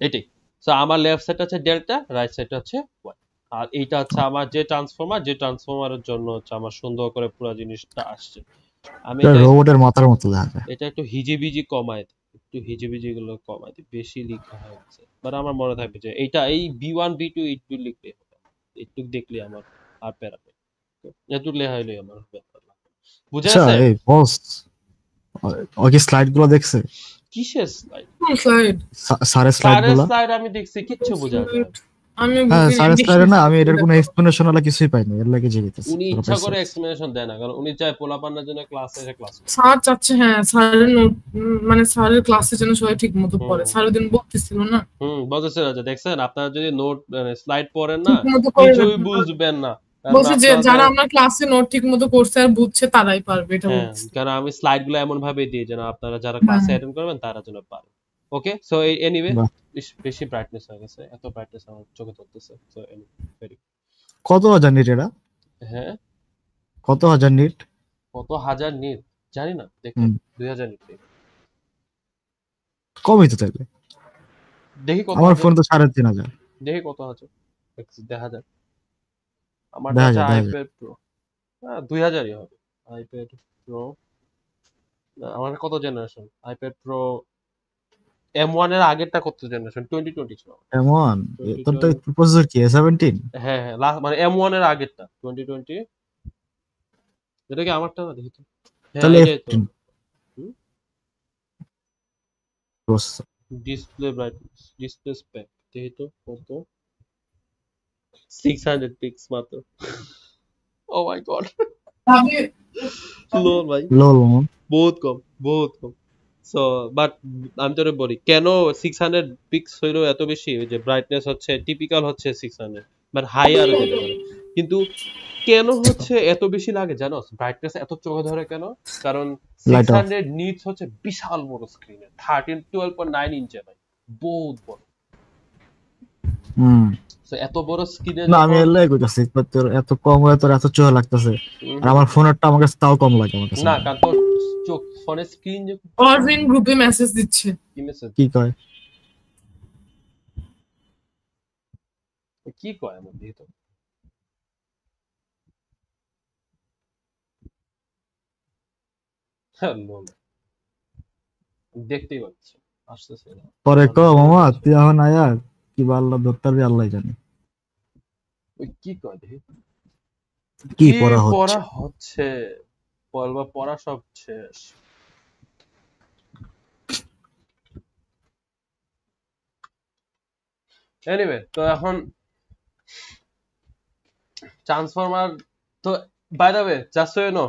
এটাই। সো আমার লেফট সাইড হচ্ছে ডেল্টা, রাইট সাইড হচ্ছে ওয়াই। আর এইটা হচ্ছে আমার যে ট্রান্সফর্মার, যে ট্রান্সফর্মারের জন্য হচ্ছে আমার সুন্দর করে পুরো জিনিসটা আসছে। আমি রোবটের মাথার মতো দেখা যায়। এটা একটু হিজিবিজি কমাই দিই, একটু হিজিবিজি গুলো কমাই দিই, বেশি লেখা হয়েছে। বাট আমার মনে থাকবে যে এইটা এই বি1 বি2 এইটু লিখলে হবে, একটু দেখলে আমার আর প্যারা নেই, একটু লেখা হইলে আমার ব্যাপার না। বুঝে আচ্ছা আছে? এই বস, ওই কি স্লাইড গুলো দেখছে? কিসের স্লাইড? স্লাইড স্যারের স্লাইড গুলো? স্লাইড আমি দেখছি, কিচ্ছু বোঝা যায় না। আমি হ্যাঁ বুঝি স্যারের স্লাইডে না, আমি এটার কোনো দেখো। এক্সপ্লেনেশন ওলা কিছুই পাইনি, এর লাগে জিজ্ঞেস। উনি ইচ্ছা করে এক্সপ্লেনেশন দেয় না, কারণ উনি চায় পোলাপান্নার জন্য ক্লাসে এসে ক্লাস করে। স্যার চাচ্ছে, হ্যাঁ স্যারের নোট, মানে স্যারের ক্লাসের জন্য সবাই ঠিক মতো পড়ে। স্যার ওদিন বলতেছিল না, বলতেছে না যে দেখছেন আপনারা যদি নোট স্লাইড পড়েন না ঠিক মতো করে কিছুই রাখেন। বুঝবেন না, কারণ বলছে যে আপনাদের- যারা আমরা ক্লাসে নোট ঠিক মতো করছে আর বুঝছে তারাই পারবে, এটা হ্যাঁ, বলছে। কারণ আমি স্লাইড গুলো এমন ভাবে দিই যেন আপনারা যারা ক্লাসে অ্যাটেন্ড করবেন তারা যেন পারেন। ওকে, সো এনিওয়ে বাহ। বেশি ব্রাইটনেস হয়ে গেছে, এত ব্রাইটনেস আমার চোখে ধরতেছে। সো ভেরি কত হাজার নিট এটা? হ্যাঁ, কত হাজার নিট? কত হাজার নিট জানি না, দেখি হুম। 2000 নিট কমই তো তাইলে, দেখি কত আমার হাজার, ফোন তো 3500। দেখি কত হাজার, দেখা যায়। আমার দেখা কাছে যায়, দেখা যায়। আইপ্যাড প্রো 2000ই হবে। আইপ্যাড প্রো আমার কত জেনারেশন, আইপ্যাড প্রো M1 এর আগেরটা কত জেনারেশন, 2020 ছিল। এমন তোর তো প্রসেসর কি A17? হ্যাঁ হ্যাঁ, মানে M1 এর আগেরটা 2020। এটা কি আমারটা না, দেখি তো। হ্যাঁ তাহলে এটাই তো। Processor display brightness, display spec দেখি তো কত, 600 পিক্স মাত্র। ও মাই গড, আমি লো ভাই, লোল বহুত কম, বহুত কম। সো বাট আমি তোরে বলি কেন 600 পিক্স হইলো এত বেশি, ওই যে ব্রাইটনেস হচ্ছে টিপিক্যাল হচ্ছে 600, বাট হাই আরো যেতে পারে। কিন্তু কেন হচ্ছে এত বেশি লাগে জানো, ব্রাইটনেস এত চোখে ধরে কেন? কারণ 600 নিটস হচ্ছে বিশাল বড় স্ক্রিনে, 12.9 ইঞ্চি ভাই, বহুত বড়। সো এত বড় স্ক্রিনে না আমি এর লাগে কইতাছি, তোর এত কম হয়ে তোর এত চোখ লাগতেছে, আর আমার ফোনেরটা আমার কাছে তাও কম লাগে। আমার কাছে না, কারণ তোর চোখ ফোনের স্ক্রিন যে অরবিন গ্রুপে মেসেজ দিচ্ছে। কি মেসেজ, কি কয়? কি কয় আমার দিকে তো হ্যালো, দেখতেই পাচ্ছি আসতেছে না। পরে ক মামা তুই এখন আয়া কি আল্লাহ ধরতে আল্লাহ জানে ওই কি কয় দেখি, কি কি পড়া হচ্ছে। পড়া হচ্ছে, পড়া সব শেষ। এনিওয়ে, তো এখন ট্রান্সফরমার, তো by the way just so you know,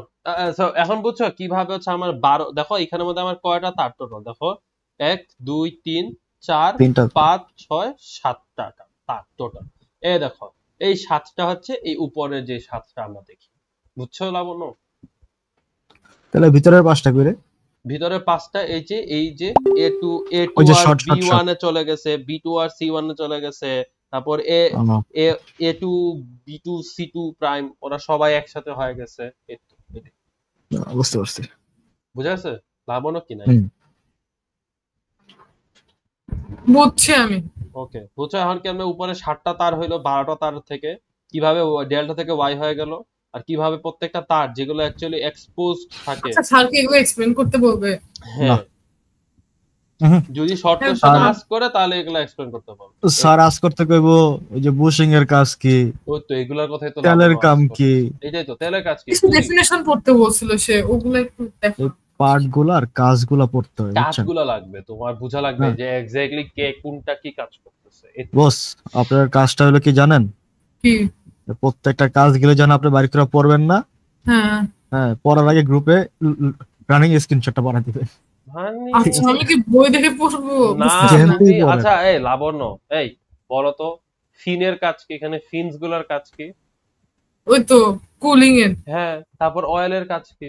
এখন বুঝছো কিভাবে হচ্ছে আমার 12, দেখো এখানের মধ্যে আমার কয়টা তার টোটাল দেখো, 1 2 3 4 তিনটা 5 6 7টা তার টোটাল। এই দেখো এই 7টা হচ্ছে এই উপরের যে 7টা আমরা দেখি, বুঝছো লাবণ্য? তাহলে ভিতরের 5টা করে, ভিতরে 5টা এই যে A2 ওই যে আর শর্ট শর্ট B1 এ চলে গেছে, B2 আর C1 এ চলে গেছে, তারপর A2 B2 C2 প্রাইম ওরা সবাই একসাথে হয়ে গেছে। বুঝতে পারছি। বুঝা গেছে লাবণ্য কি নাই? বুঝছি আমি। ওকে, বুঝছো এখন কি আমরা উপরে 7টা তার হইলো 12টা তার থেকে, কিভাবে ডেল্টা থেকে ওয়াই হয়ে গেল, আর কিভাবে প্রত্যেকটা তার যেগুলো অ্যাকচুয়ালি এক্সপোজড থাকে। আচ্ছা স্যারকে এগুলো এক্সপ্লেন করতে বলবে? হ্যাঁ, যদি শর্ট কোশ্চেন আস্ক করে তাহলে এগুলো এক্সপ্লেন করতে পারবো। স্যার আজ করতে কইবো ওই যে বুশিং এর কাজ কি, ওই তো এগুলোর কথাই তো, তেলের কাম কি, এটাই তো তেলের কাজ কি, কিছু ডেফিনেশন পড়তে বলছিল সে, ওগুলো একটু দেখো। পার্ট গুলার কাজগুলা পড়তে হয় বুঝছেন? কাজগুলো লাগবে তোমার বুঝা লাগবে যে এক্স্যাক্টলি কে কোনটা কি কাজ করতেছে। বস আপনার কাজটা হলো কি জানেন? কি? প্রত্যেকটা কাজ গুলো যেন আপনি বাড়ি করে পড়বেন না, হ্যাঁ হ্যাঁ পড়ার আগে গ্রুপে রানিং স্ক্রিনশটটা বানাই দিবেন। হানি আচ্ছা আমি কি বই দেখে পড়বো? না বুঝতেছি না। যেহেতু- পড়ে। আচ্ছা এই লাবণ্য, এই বলো তো ফিনের কাজ কি, এখানে ফিনস গুলার কাজ কি? ওই তো কুলিং এর। হ্যাঁ, তারপর অয়েলের কাজ কি?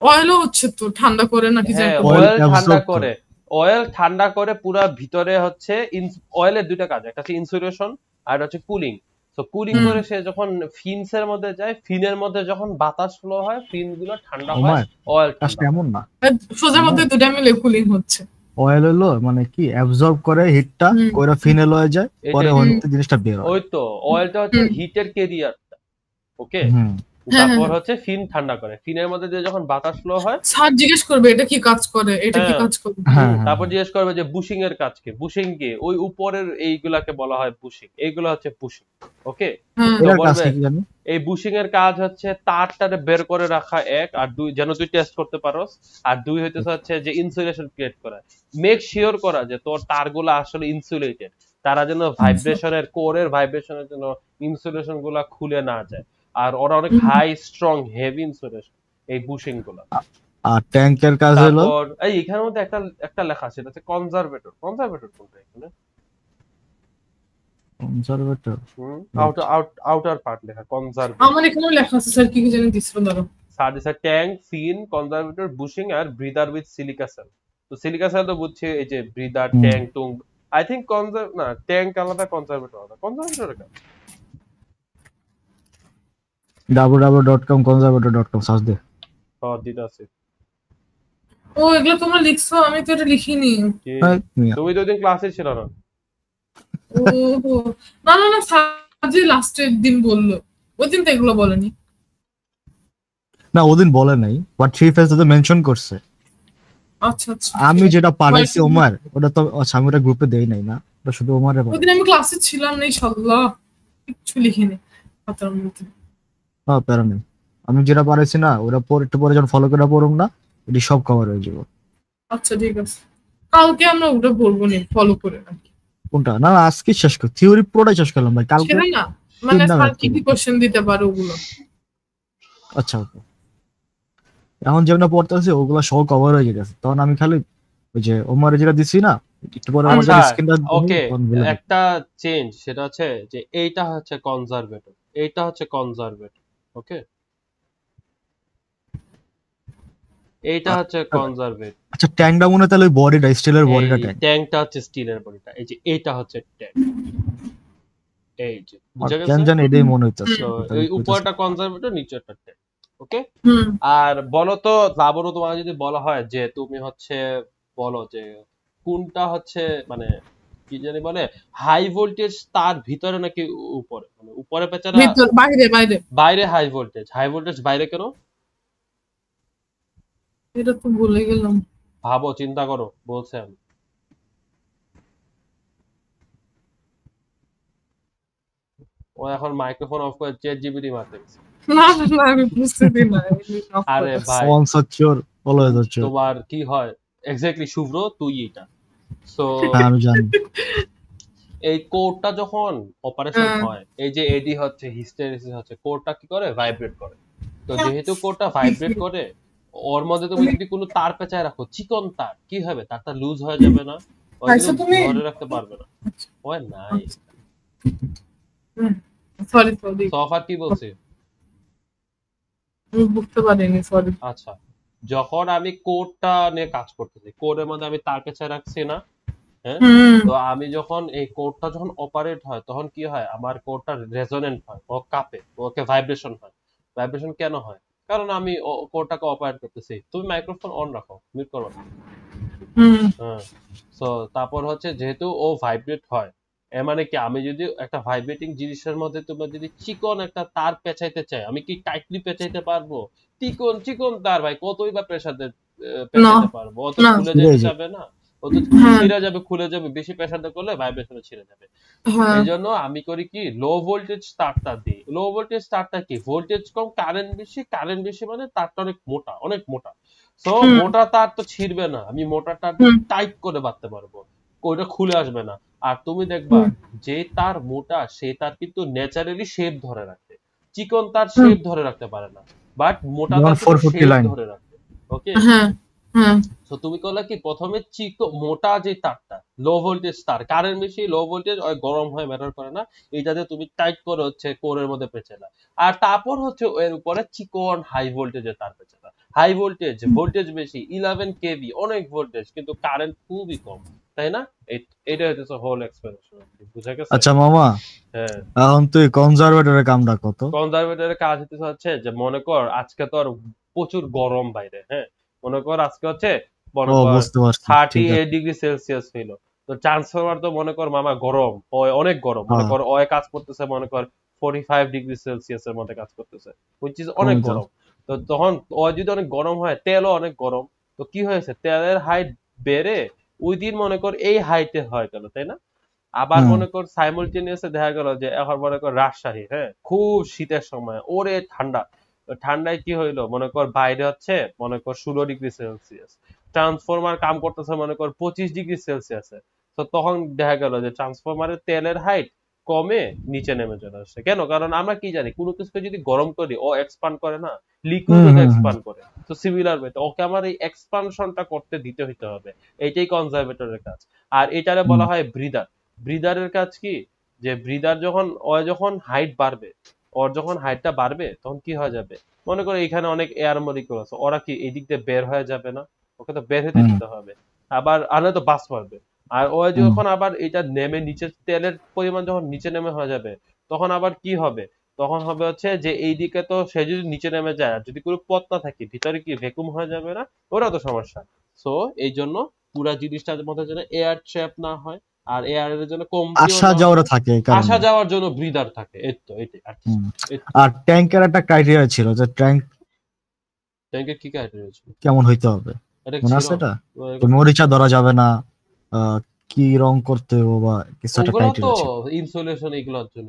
অয়েলও হচ্ছে তো ঠান্ডা করে নাকি যেন হ্যাঁ, একটা Oil বলে। অয়েল ঠান্ডা absorb করে, অয়েল ঠান্ডা করে পুরা ভিতরে হচ্ছে অয়েলের দুইটা কাজ, একটা হচ্ছে ইনসুলেশন আর হচ্ছে কুলিং। তো কুলিং হুম। করে সে যখন ফিনস এর মধ্যে যায়, ফিনের মধ্যে যখন বাতাস ফ্লো হয়, ফিন গুলো ঠান্ডা হয়, ওমার অয়েল কাজটা ঠান্ডা হয়। এমন না। আর সোজার মধ্যে দুটা মিলে কুলিং হচ্ছে। অয়েল হলো মানে কি অ্যাবজর্ব করে হিটটা, হুম। কইরা ফিনেল হয়ে যায়, পরে এটাই। ওখান থেকে জিনিসটা বের হয়। ওই তো অয়েলটা হচ্ছে হুম। হিটের কেরিয়ারটা, ওকে। হুম হ্যাঁ, তারপর হ্যাঁ। হচ্ছে ফিন ঠান্ডা করে, ফিনের মধ্যে দিয়ে যখন বাতাস ফ্লো হয়, স্যার জিজ্ঞেস করবে এটা কি কাজ করে, এটা কি হ্যাঁ। কাজ করে। হ্যাঁ তারপর জিজ্ঞেস করবে যে বুশিং এর কাজ কি, বুশিং কি, ওই উপরের এইগুলাকে বলা হয় বুশিং, এইগুলো হচ্ছে বুশিং, ওকে। হ্যাঁ। তো এটার কাজ বলবে কি জানি? এই বুশিং এর কাজ হচ্ছে তারটারে বের করে রাখা, এক, আর দুই যেন তুই টেস্ট করতে পারোস, আর দুই হইতেছে হচ্ছে যে ইনসুলেশন ক্রিয়েট করা, মেক শিওর করা যে তোর তারগুলো আসলে ইনসুলেটেড, তারা যেন ভাইব্রেশনের, কোরের ভাইব্রেশনের জন্য ইনসুলেশন গুলা খুলে না যায়, আর ওরা অনেক হাই স্ট্রং হেভি ইনসুলেশন এই বুশিং গুলা। আর ট্যাঙ্কের কাজ হলো তারপর এই এখানের মধ্যে একটা একটা লেখা আছে, এটা হচ্ছে কনজারভেটর। কনজারভেটর কোনটা এখানে? কনজারভেটর। আউটার পার্ট লেখা কনজারভেটর। আমার এখানেও লেখা আছে স্যার, কি কি জানি দিছিল ধরো। সার দিছে ট্যাঙ্ক, ফিন, কনজারভেটর, বুশিং আর ব্রিদার উইথ সিলিকা সেল। তো সিলিকা সেল তো বুঝছে এই যে ব্রিদার, হুম। ট্যাঙ্ক, টুং। আই থিংক না, ট্যাঙ্ক আলাদা, কনজারভেটর আলাদা। কনজারভেটর কেন? www.com conservator.com সার্চ দে। দিতে আছে ও এগুলো তোমরা লিখছো, আমি তো এটা লিখিনি। কি? এই মিয়া। তুমি তো ওই দিন ক্লাসে ছিল না। ও না না না, স্যার যে লাস্টের দিন বললো, ওই দিন তো এগুলো বলেনি। না ওদিন বলে নাই, বাট থ্রি ফেজে মেনশন করছে। আচ্ছা আচ্ছা। আমি যেটা পাঠাইছি Right. ওমার, ওটা তো আচ্ছা, আমি ওটা গ্রুপে দেই নাই না, ওটা শুধু ওমারে ওই দিন আমি ক্লাসে ছিলাম না, ইনশাআল্লাহ কিচ্ছু লিখিনি খাতার মধ্যে। হ্যাঁ প্যারা নেই। আমি যেটা পারাইছি না, ওরা পরে একটু পরে যখন ফলো করে পড়ুম না, এটি সব কভার হয়ে যাবে। আচ্ছা ঠিক আছে, কালকে আমরা ওটা বলবো নি, ফলো করে নাকি কোনটা? না না, আজকে শেষ কর, থিওরি পুরোটাই শেষ করলাম ভাই, কালকে। সেটা না, মানে তিনটা স্যার ম্যাথ কি কি করবো। কোশ্চেন দিতে পারে ওগুলো। আচ্ছা ওকে, এখন যেগুলো পড়তেছি ওগুলো সব কভার হয়ে গেছে, তখন আমি খালি ওই যে ওমারে যেটা দিছি না, একটু পরে আচ্ছা, আমাদের স্ক্রিনটা ওকে, একটা চেঞ্জ, সেটা হচ্ছে যে এইটা হচ্ছে কনজারভেটর, এইটা হচ্ছে কনজারভেটর, ওকে। এইটা হচ্ছে কনজারভেটর। আচ্ছা ট্যাঙ্কটা মনে হয় তাহলে ওই বডিটা, স্টিলের বডিটা ট্যাঙ্ক। ট্যাঙ্কটা হচ্ছে স্টিলের বডিটা, এই যে এইটা হচ্ছে ট্যাঙ্ক, এই যে বুঝা কেন গেছে। জানি এটাই মনে হইতাছে। তো এই উপরটা কনজারভেটর, নিচেরটা ট্যাঙ্ক, ওকে। হুম। আর বলো তো লাবণ্য, তোমাকে যদি বলা হয় যে তুমি হচ্ছে বলো যে কোনটা হচ্ছে মানে কি জানি বলে হাই ভোল্টেজ তার ভিতরে নাকি উপরে, মানে উপরে পেঁচারা, ভিতর বাইরে বাইরে, বাইরে হাই ভোল্টেজ বাইরে কেন? এটা তো ভুলে গেলাম। ভাবো, চিন্তা করো, বলছে আমি। ও এখন মাইক্রোফোন অফ করে চ্যাট জিপিটি মারতে গেছে। না না না, আমি বুঝতে না। আরে ভাই, স্পন্সর অলওয়েজ হচ্ছে। তোমার কি হয় এক্স্যাক্টলি শুভ্র, তুই এটা। সো হ্যাঁ আমি জানি। এই কোডটা যখন অপারেশন হ্যাঁ। হয়, এই যে এডি হচ্ছে, হিস্টেরিসিস হচ্ছে, কোডটা কি করে? ভাইব্রেট করে। তো যেহেতু কোডটা ভাইব্রেট করে, ওর মধ্যে তুমি যদি কোনো তার পেঁচায় রাখো, চিকন তার, কি হবে? তারটা লুজ হয়ে যাবে না? ও আচ্ছা, কিন্তু তুমি- ধরে রাখতে পারবে না। ওই নাই। সরি সরি, সফার কি বলছে? আমি বুঝতে পারিনি, সরি। আচ্ছা, যখন আমি কোডটা নিয়ে কাজ করতেছি, কোডের মধ্যে আমি তার পেঁচায় রাখছি না, হ্যাঁ? হুম। তো আমি যখন এই কোডটা যখন অপারেট হয়, তখন কি হয়? আমার কোডটা রেজোনেন্ট হয়, ও কাঁপে, ওকে ভাইব্রেশন হয়। ভাইব্রেশন কেন হয়? কারণ আমি কোডটাকে অপারেট করতেছি। তুমি মাইক্রোফোন অন রাখো, মিউট করো না। হুম। হ্যাঁ। সো তারপর হচ্ছে যেহেতু ও ভাইব্রেট হয়, এর মানে কি আমি যদি একটা ভাইব্রেটিং জিনিসের মধ্যে তোমার যদি চিকন একটা তার পেঁচাইতে চাই, আমি কি টাইটলি পেঁচাইতে পারবো? চিকন চিকন তার ভাই কতই বা প্রেসার পেঁচাইতে পারবো? ও তো না। খুলে যেতে যাবে না, ও তো হ্যাঁ। ছিঁড়ে যাবে, খুলে যাবে, বেশি প্রেসার করলে ভাইব্রেশনে ছিঁড়ে যাবে। হ্যাঁ। এই জন্য আমি করি কি, লো ভোল্টেজ তারটা দিই। লো ভোল্টেজ তারটা কি, ভোল্টেজ কম কারেন্ট বেশি, কারেন্ট বেশি মানে তারটা অনেক মোটা, অনেক মোটা। সো মোটা তার তো ছিঁড়বে না, আমি মোটা তার টাইট করে বাঁধতে পারবো, ওইটা খুলে আসবে না। আর তুমি দেখবা যে তার মোটা, সে তার কিন্তু ন্যাচারালি শেপ ধরে রাখে, চিকন তার শেপ ধরে রাখতে পারে না, বাট মোটা যেমন তার 440 শেপ লাইন। ধরে রাখে, ওকে। হ্যাঁ হ্যাঁ তো তুমি করলে কি প্রথমে মোটা যে তারটা লো ভোল্টেজ তার কারেন্ট বেশি লো ভোল্টেজ ওই গরম হয় ম্যাটার করে না, এইটাতে তুমি টাইট করে হচ্ছে কোরের মধ্যে পেঁচে না, আর তারপর হচ্ছে এর উপরে চিকন হাই ভোল্টেজের তার পেঁচে না। হাই ভোল্টেজ বেশি 11 কেভি অনেক ভোল্টেজ কিন্তু কারেন্ট খুবই কম, তাই না? এটা হচ্ছে হোল এক্সপ্লেনেশন। বুঝা গেছে? আচ্ছা মামা, হ্যাঁ, এখন তুই কনজারভেটরের কামটা কত? কনজারভেটরের কাজ হচ্ছে যে মনে কর আজকে তো আর প্রচুর গরম বাইরে, হ্যাঁ, মনে কর আজকে হচ্ছে মনে ও কর বুঝতে পারছি, ঠিক আছে। 38 ডিগ্রি সেলসিয়াস হইলো, তো ট্রান্সফরমার তো মনে কর মামা গরম হয় অনেক গরম, মনে হ্যাঁ, কর ওই কাজ করতেছে মনে কর 45 ডিগ্রি সেলসিয়াসের মধ্যে কাজ করতেছে, হুইচ ইজ অনেক কমে যাও। গরম। তো তখন ওই যদি অনেক গরম হয় তেলও অনেক গরম, তো কি হয়েছে তেলের হাইট বেড়ে ওই দিন মনে কর এই হাইটে হয় গেল, তাই না? আবার হুম মনে কর সাইমultaneously দেখা গেল যে এখন মনে কর রাজশাহী, হ্যাঁ, খুব শীতের সময় ওরে ঠান্ডা, তো ঠান্ডায় কি হইলো মনে কর বাইরে হচ্ছে মনে কর 16 ডিগ্রি সেলসিয়াস, ট্রান্সফরমার কাম করতেছে মনে কর 25 ডিগ্রি সেলসিয়াসে, তো তখন দেখা গেল যে ট্রান্সফরমারের তেলের হাইট কমে নিচে নেমে চলে আসছে। কেন? কারণ আমরা কি জানি কোনো কিছুকে যদি গরম করি ও এক্সপান্ড করে না, লিকুইড হুম ওটা হুম হুম। এক্সপান্ড করে, তো সিমিলার ওয়েতে ওকে আমার এই এক্সপানশনটা করতে দিতে হইতে হবে, এইটাই কনজারভেটরের কাজ। আর এটারে হুম। বলা হয় ব্রিদার। ব্রিদারের কাজ কি, যে ব্রিদার যখন হাইট বাড়বে, ওর যখন হাইটটা বাড়বে তখন কি হয়ে যাবে, মনে করো এখানে অনেক এয়ার মলিকুল আছে, ওরা কি এই দিক দিয়ে বের হয়ে যাবে না, ওকে তো বের হতে হুম দিতে হবে, আবার আনলে তো বাস পারবে। আর ও হুম যখন আবার এটা নেমে নিচে তেলের পরিমাণ যখন নিচে নেমে হয়ে যাবে তখন আবার কি হবে, তখন হবে হচ্ছে যে এইদিকে তো সে যদি নিচে নেমে যায় আর যদি কোনো পথ না থাকে ভিতরে কি ভ্যাকুম হয়ে যাবে না, ওরা তো সমস্যা। সো এই জন্য পুরা জিনিসটার মধ্যে যেন এয়ার ট্র্যাপ না হয় আর এয়ারের জন্য কমতিও আসা না যাওয়ার হয়, থাকে এই আসা কারণে। যাওয়ার জন্য ব্রিদার থাকে, এই তো এটাই আর কিছু হুম। না। এই তো। আর ট্যাঙ্কের একটা ক্রাইটেরিয়া ছিল যে ট্যাঙ্ক ট্যাঙ্কের কি কাহিনী রয়েছে? কেমন হইতে হবে, এটা মনে ছিল আছে এটা? এরকম? মরিচা ধরা যাবে না, কি রং করতে হবে বা কিছু একটা ওগুলো তো ক্রাইটেরিয়া ছিল। ইনসুলেশন এগুলোর জন্য,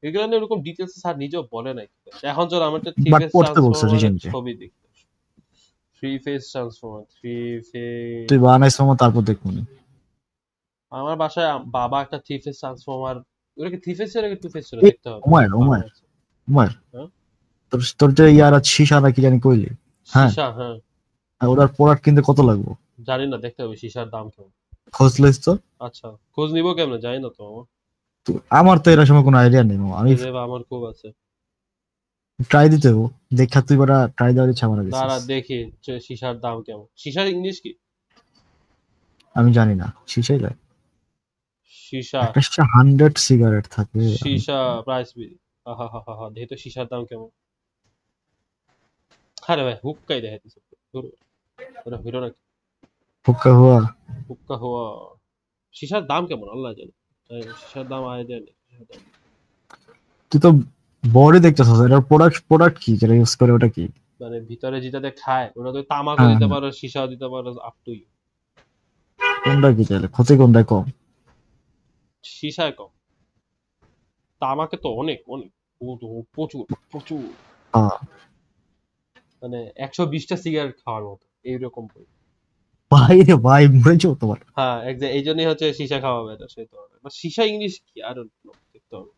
এগুলো নিয়ে এরকম ডিটেলস স্যার নিজেও বলে নাই। এখন চলো আমরা একটা থ্রি বাট ফেজ পড়তে বলছে নিজে ট্রান্সফরমারের নিজে। ছবি দেখি। Three phase transformer, three phase. তুই বানাইছ মামা, তারপর দেখবনি। আমার বাসায় বাবা একটা থ্রি ফেজ ট্রান্সফরমার, ওটা কি থ্রি ফেজ ছিল নাকি টু ফেজ ছিল এ, দেখতে হবে, উমায়ের উমায়ের বানাইছে। উমায়ের, হ্যাঁ, তোর তোর যে ইয়ার সীসা না কি জানি কইলি, হ্যাঁ, সীসা, হ্যাঁ, আর ওটার প্রোডাক্ট কিনতে কত লাগবে? জানি না, দেখতে হবে সীসার দাম কেমন। খোঁজ লইছ তো? আচ্ছা, খোঁজ নিবো কেমনে, জানি না তো আমার। আমার তো এর সময় কোনো আইডিয়া নেই মামা। আমি এই যে আমার খুব আছে, ট্রাই দিতে হবো, দেখা তুই বারা ট্রাই দেওয়ার ইচ্ছা মারা গেছিস। দাঁড়া দেখি যে সীসার দাম কেমন। সীসার ইংলিশ কি? আমি জানি না, সীসাই লাগে। সীসা, একটা সীসা 100 সিগারেট থাকে। সীসা প্রাইস বিল, হা হা হা হা, দেখি তো সীসার দাম কেমন। আরে ভাই হুক্কাই দেখাইতেছে, ধুর, ওটা হইলো নাকি হুক্কা হুয়া। হুক্কা হওয়া। সীসার দাম কেমন আল্লাহ জানে, সীসার দাম আইডিয়া নেই সীসার দাম। তুই তো বডি দেখতেছিস, এটার প্রোডাক্ট কি যেটা ইউজ করে, ওটা কি? মানে ভিতরে যেটাতে খায় ওটা তো তামাকও হ্যাঁ দিতে হ্যাঁ। পারো সীসাও দিতে পারো, আপ টু ইউ। কোনটা কি তাহলে ক্ষতি কোনটা কম? সীসায় কম, তামাকে তো অনেক অনেক প্রচুর প্রচুর, হ্যাঁ। মানে 120টা সিগারেট খাওয়ার মতো এইরকম বই। ভাই রে ভাই, মরে যাও তোমার। হ্যাঁ এই জন্যই হচ্ছে সীসা খাওয়া বেটার, সে তো সীসা ইংলিশ কি আর দেখতে হবে।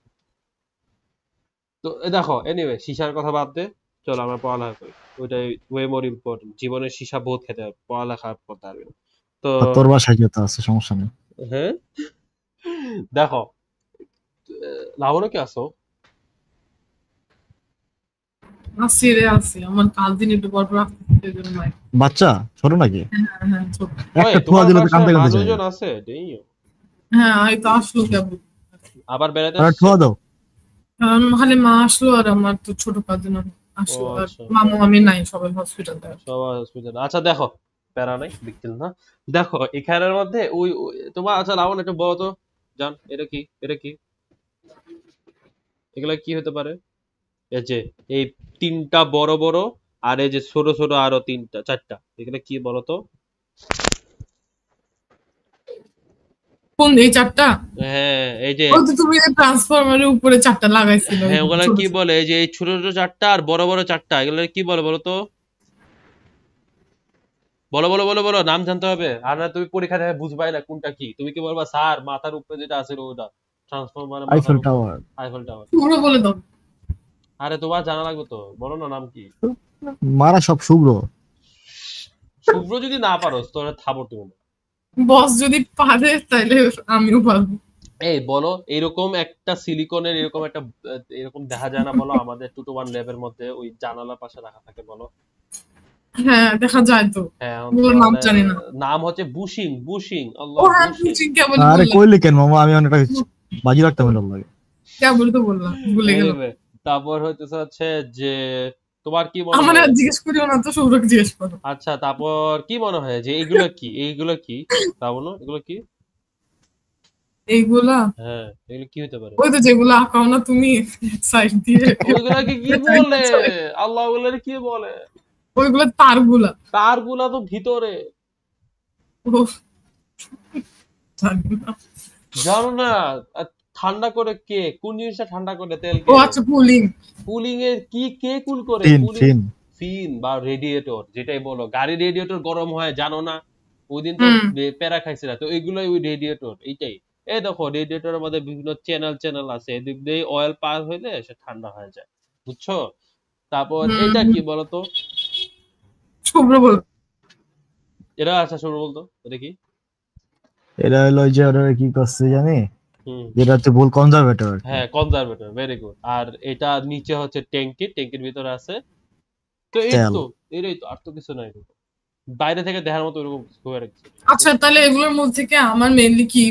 তো দেখো এনিওয়ে সীসার কথা বাদ দে, চলো আমরা পড়ালেখা করি, ওইটাই ওয়ে মোর ইম্পর্টেন্ট, জীবনে সীসা বহুত খেতে হবে, পড়ালেখা করতে পারবে না। তো আর তোর বাসায় যেতে আছে, সমস্যা নেই। হ্যাঁ, দেখো লাবণও কি আসো? আসি রে আসি, আমার কাজিন একটু পর পর আসতেছে এই জন্য নাই। বাচ্চা ছোট নাকি? হ্যাঁ হ্যাঁ ছোট। ওই একটা ঠুয়া তোমার দিলে তো বাসায় কান্দতে কান্দতে যায়। মানুষজন আছে ডেইও, হ্যাঁ এই তো আসলো কেবল। আবার বেড়াতে আর আসছে? ঠুয়া দাও। খালি মা আসলো আর আমার তো ছোট কাজিন ও আসলো, আর আচ্ছা, মামু আমি নাই, সবাই হসপিটালে। সবাই হসপিটাল। আচ্ছা দেখো, প্যারা নাই, বিগতিল না। দেখো এখানের মধ্যে তোমার, আচ্ছা লাবণ একটু বলো তো, জান এটা কি, এটা কি, এগুলা কি হতে পারে? এই যে এই তিনটা বড় বড় আর এই যে ছোট ছোট আরো তিনটা চারটা, এগুলা কি বলো তো? কোন এই চারটা? হ্যাঁ এই যে, ওই তো তুমি ট্রান্সফরমারের উপরে চারটা লাগাইছিল হ্যাঁ ওগুলা ছোট কি ছোট। বলে, এই যে এই ছোট ছোট চারটা আর বড় বড় চারটা, এগুলা কি বলে বলো তো? বলো বলো বলো বলো, নাম জানতে হবে, আর না তুমি পরীক্ষা দেখে বুঝবাই না কোনটা কি, তুমি কি বলবা স্যার মাথার উপরে যেটা আছে ওটা ট্রান্সফরমারের মাথার আইফেল উপরে? টাওয়ার। Eiffel tower. পুরো বলে দাও। আরে তোমার জানা লাগবে তো, বলো না নাম কি? মারা সব শুভ্র। শুভ্র যদি না পারোস তোরা থাবো তুমি না। বস যদি পারে তাহলে আমিও পারবো। এই বলো এরকম একটা সিলিকনের এরকম একটা এরকম দেখা যায় না বলো আমাদের 2 to 1 ল্যাবের মধ্যে ওই জানালার পাশে রাখা থাকে বলো। হ্যাঁ দেখা যায় তো, হ্যাঁ ওগুলোর নাম জানি না। নাম হচ্ছে বুশিং বুশিং। আল্লাহ ও হ্যাঁ বুশিং। বুঝিং কেবল আরে বললাম, কইলি কেন মামা, আমি অনেকটা বাজি রাখতাম এর লাগে। কেবল তো বললাম, ভুলে গেলাম। Anyway, তারপর হচ্ছে যে তোমার কি মনে আমার হয়? আর জিজ্ঞেস করিও না তো, সৌরভকে জিজ্ঞেস করো। আচ্ছা তারপর কি মনে হয় যে এইগুলো কি তা বলো, এগুলো কি? এইগুলা হ্যাঁ এগুলো কি হতে পারে? ওই তো যেগুলো আঁকাও না তুমি সাইড দিয়ে, ওইগুলাকে কি বলে? আল্লাহ ওগুলাকে কি বলে? ওইগুলো তারগুলা। তারগুলা তো ভিতরে। ও জানি না। জানো না? ঠান্ডা করে কে কোন জিনিসটা ঠান্ডা করে? ও তেলকে। আচ্ছা কুলিং। কুলিং এর কে কুল করে? ফিন কুলিং ফিন ফিন বা রেডিয়েটর, যেটাই বলো। গাড়ির রেডিয়েটর গরম হয় জানো না? ওই দিন তো প্যারা খাইছিল, তো এইগুলোই ওই রেডিয়েটর। এইটাই এই দেখো রেডিয়েটরের মধ্যে বিভিন্ন চ্যানেল আছে, এদিক দিয়ে অয়েল পাস হইলে সে ঠান্ডা হয়ে যায়, বুঝছো? তারপর এটা কি বলতো? শুভ্র বল। এটা আচ্ছা শুরু বলতো এটা কি? এটা হলো যে ওরা কি করছে জানি, হুম যেটা হচ্ছে ভুল কনজারভেটর। হ্যাঁ কনজারভেটর, ভেরি গুড। আর এটা নিচে হচ্ছে ট্যাঙ্কির ভিতরে আছে। তো এই তেল। তো এটাই তো, আর তো কিছু নাই। বাইরে থেকে দেখার মতো এরকম খুব একটা কিছু না। আচ্ছা তাহলে এগুলোর মধ্যে থেকে আমার মেইনলি কি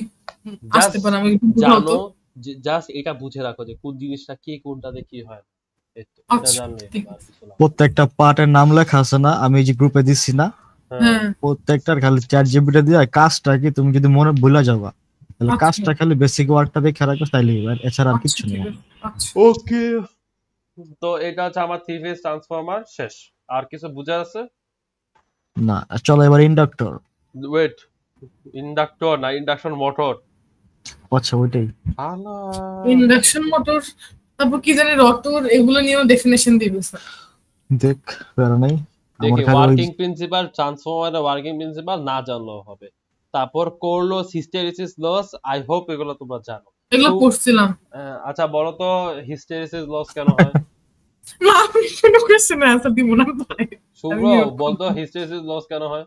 আসতে পারে, আমি একটু বুঝাও জানো তো। জাস্ট এটা বুঝে রাখো যে কোন জিনিসটা কি কোনটাতে কি হয়, এই তো এটা আচ্ছা জানলে ঠিক আর আছে। কিছু না। প্রত্যেকটা পার্টের নাম লেখা আছে না, আমি যে গ্রুপে দিচ্ছি না, হ্যাঁ হ্যাঁ প্রত্যেকটার খালি চ্যাট জিপিটি দিয়ে কাজটা কি তুমি যদি মনে ভুলে যাবা, তাহলে আচ্ছা কাজটা খালি বেসিক ওয়ার্ডটা দেখে রাখবে তাইলে এছাড়া আর আচ্ছা কিচ্ছু ঠিক নেই। আছে আচ্ছা। ওকে, তো এটা হচ্ছে আমার থ্রি ফেজ ট্রান্সফরমার শেষ। আর কিছু বুঝার আছে? না চলো এবার ইন্ডাক্টর। ওয়েট, ইন্ডাক্টর না ইন্ডাকশন মোটর? আচ্ছা ওইটাই। আলা ইন্ডাকশন মোটর, তারপর কি জানি রটর, এগুলো নিয়েও ডেফিনেশন দিবে স্যার। দেখ বেরো নাই আমার দেখি খালি ওই ওয়ার্কিং প্রিন্সিপাল, ট্রান্সফরমারের ওয়ার্কিং প্রিন্সিপাল না জানলেও হবে। তারপর করলো হিস্টেরিসিস লস, আই হোপ এগুলো তোমরা জানো। এগুলো পড়ছিলাম। আচ্ছা বলো তো হিস্টেরিসিস লস কেন হয়? না আমি কোনো কোশ্চেনের অ্যান্সার দিব না ভাই। শুভ্র বলতো হিস্টেরিসিস লস কেন হয়?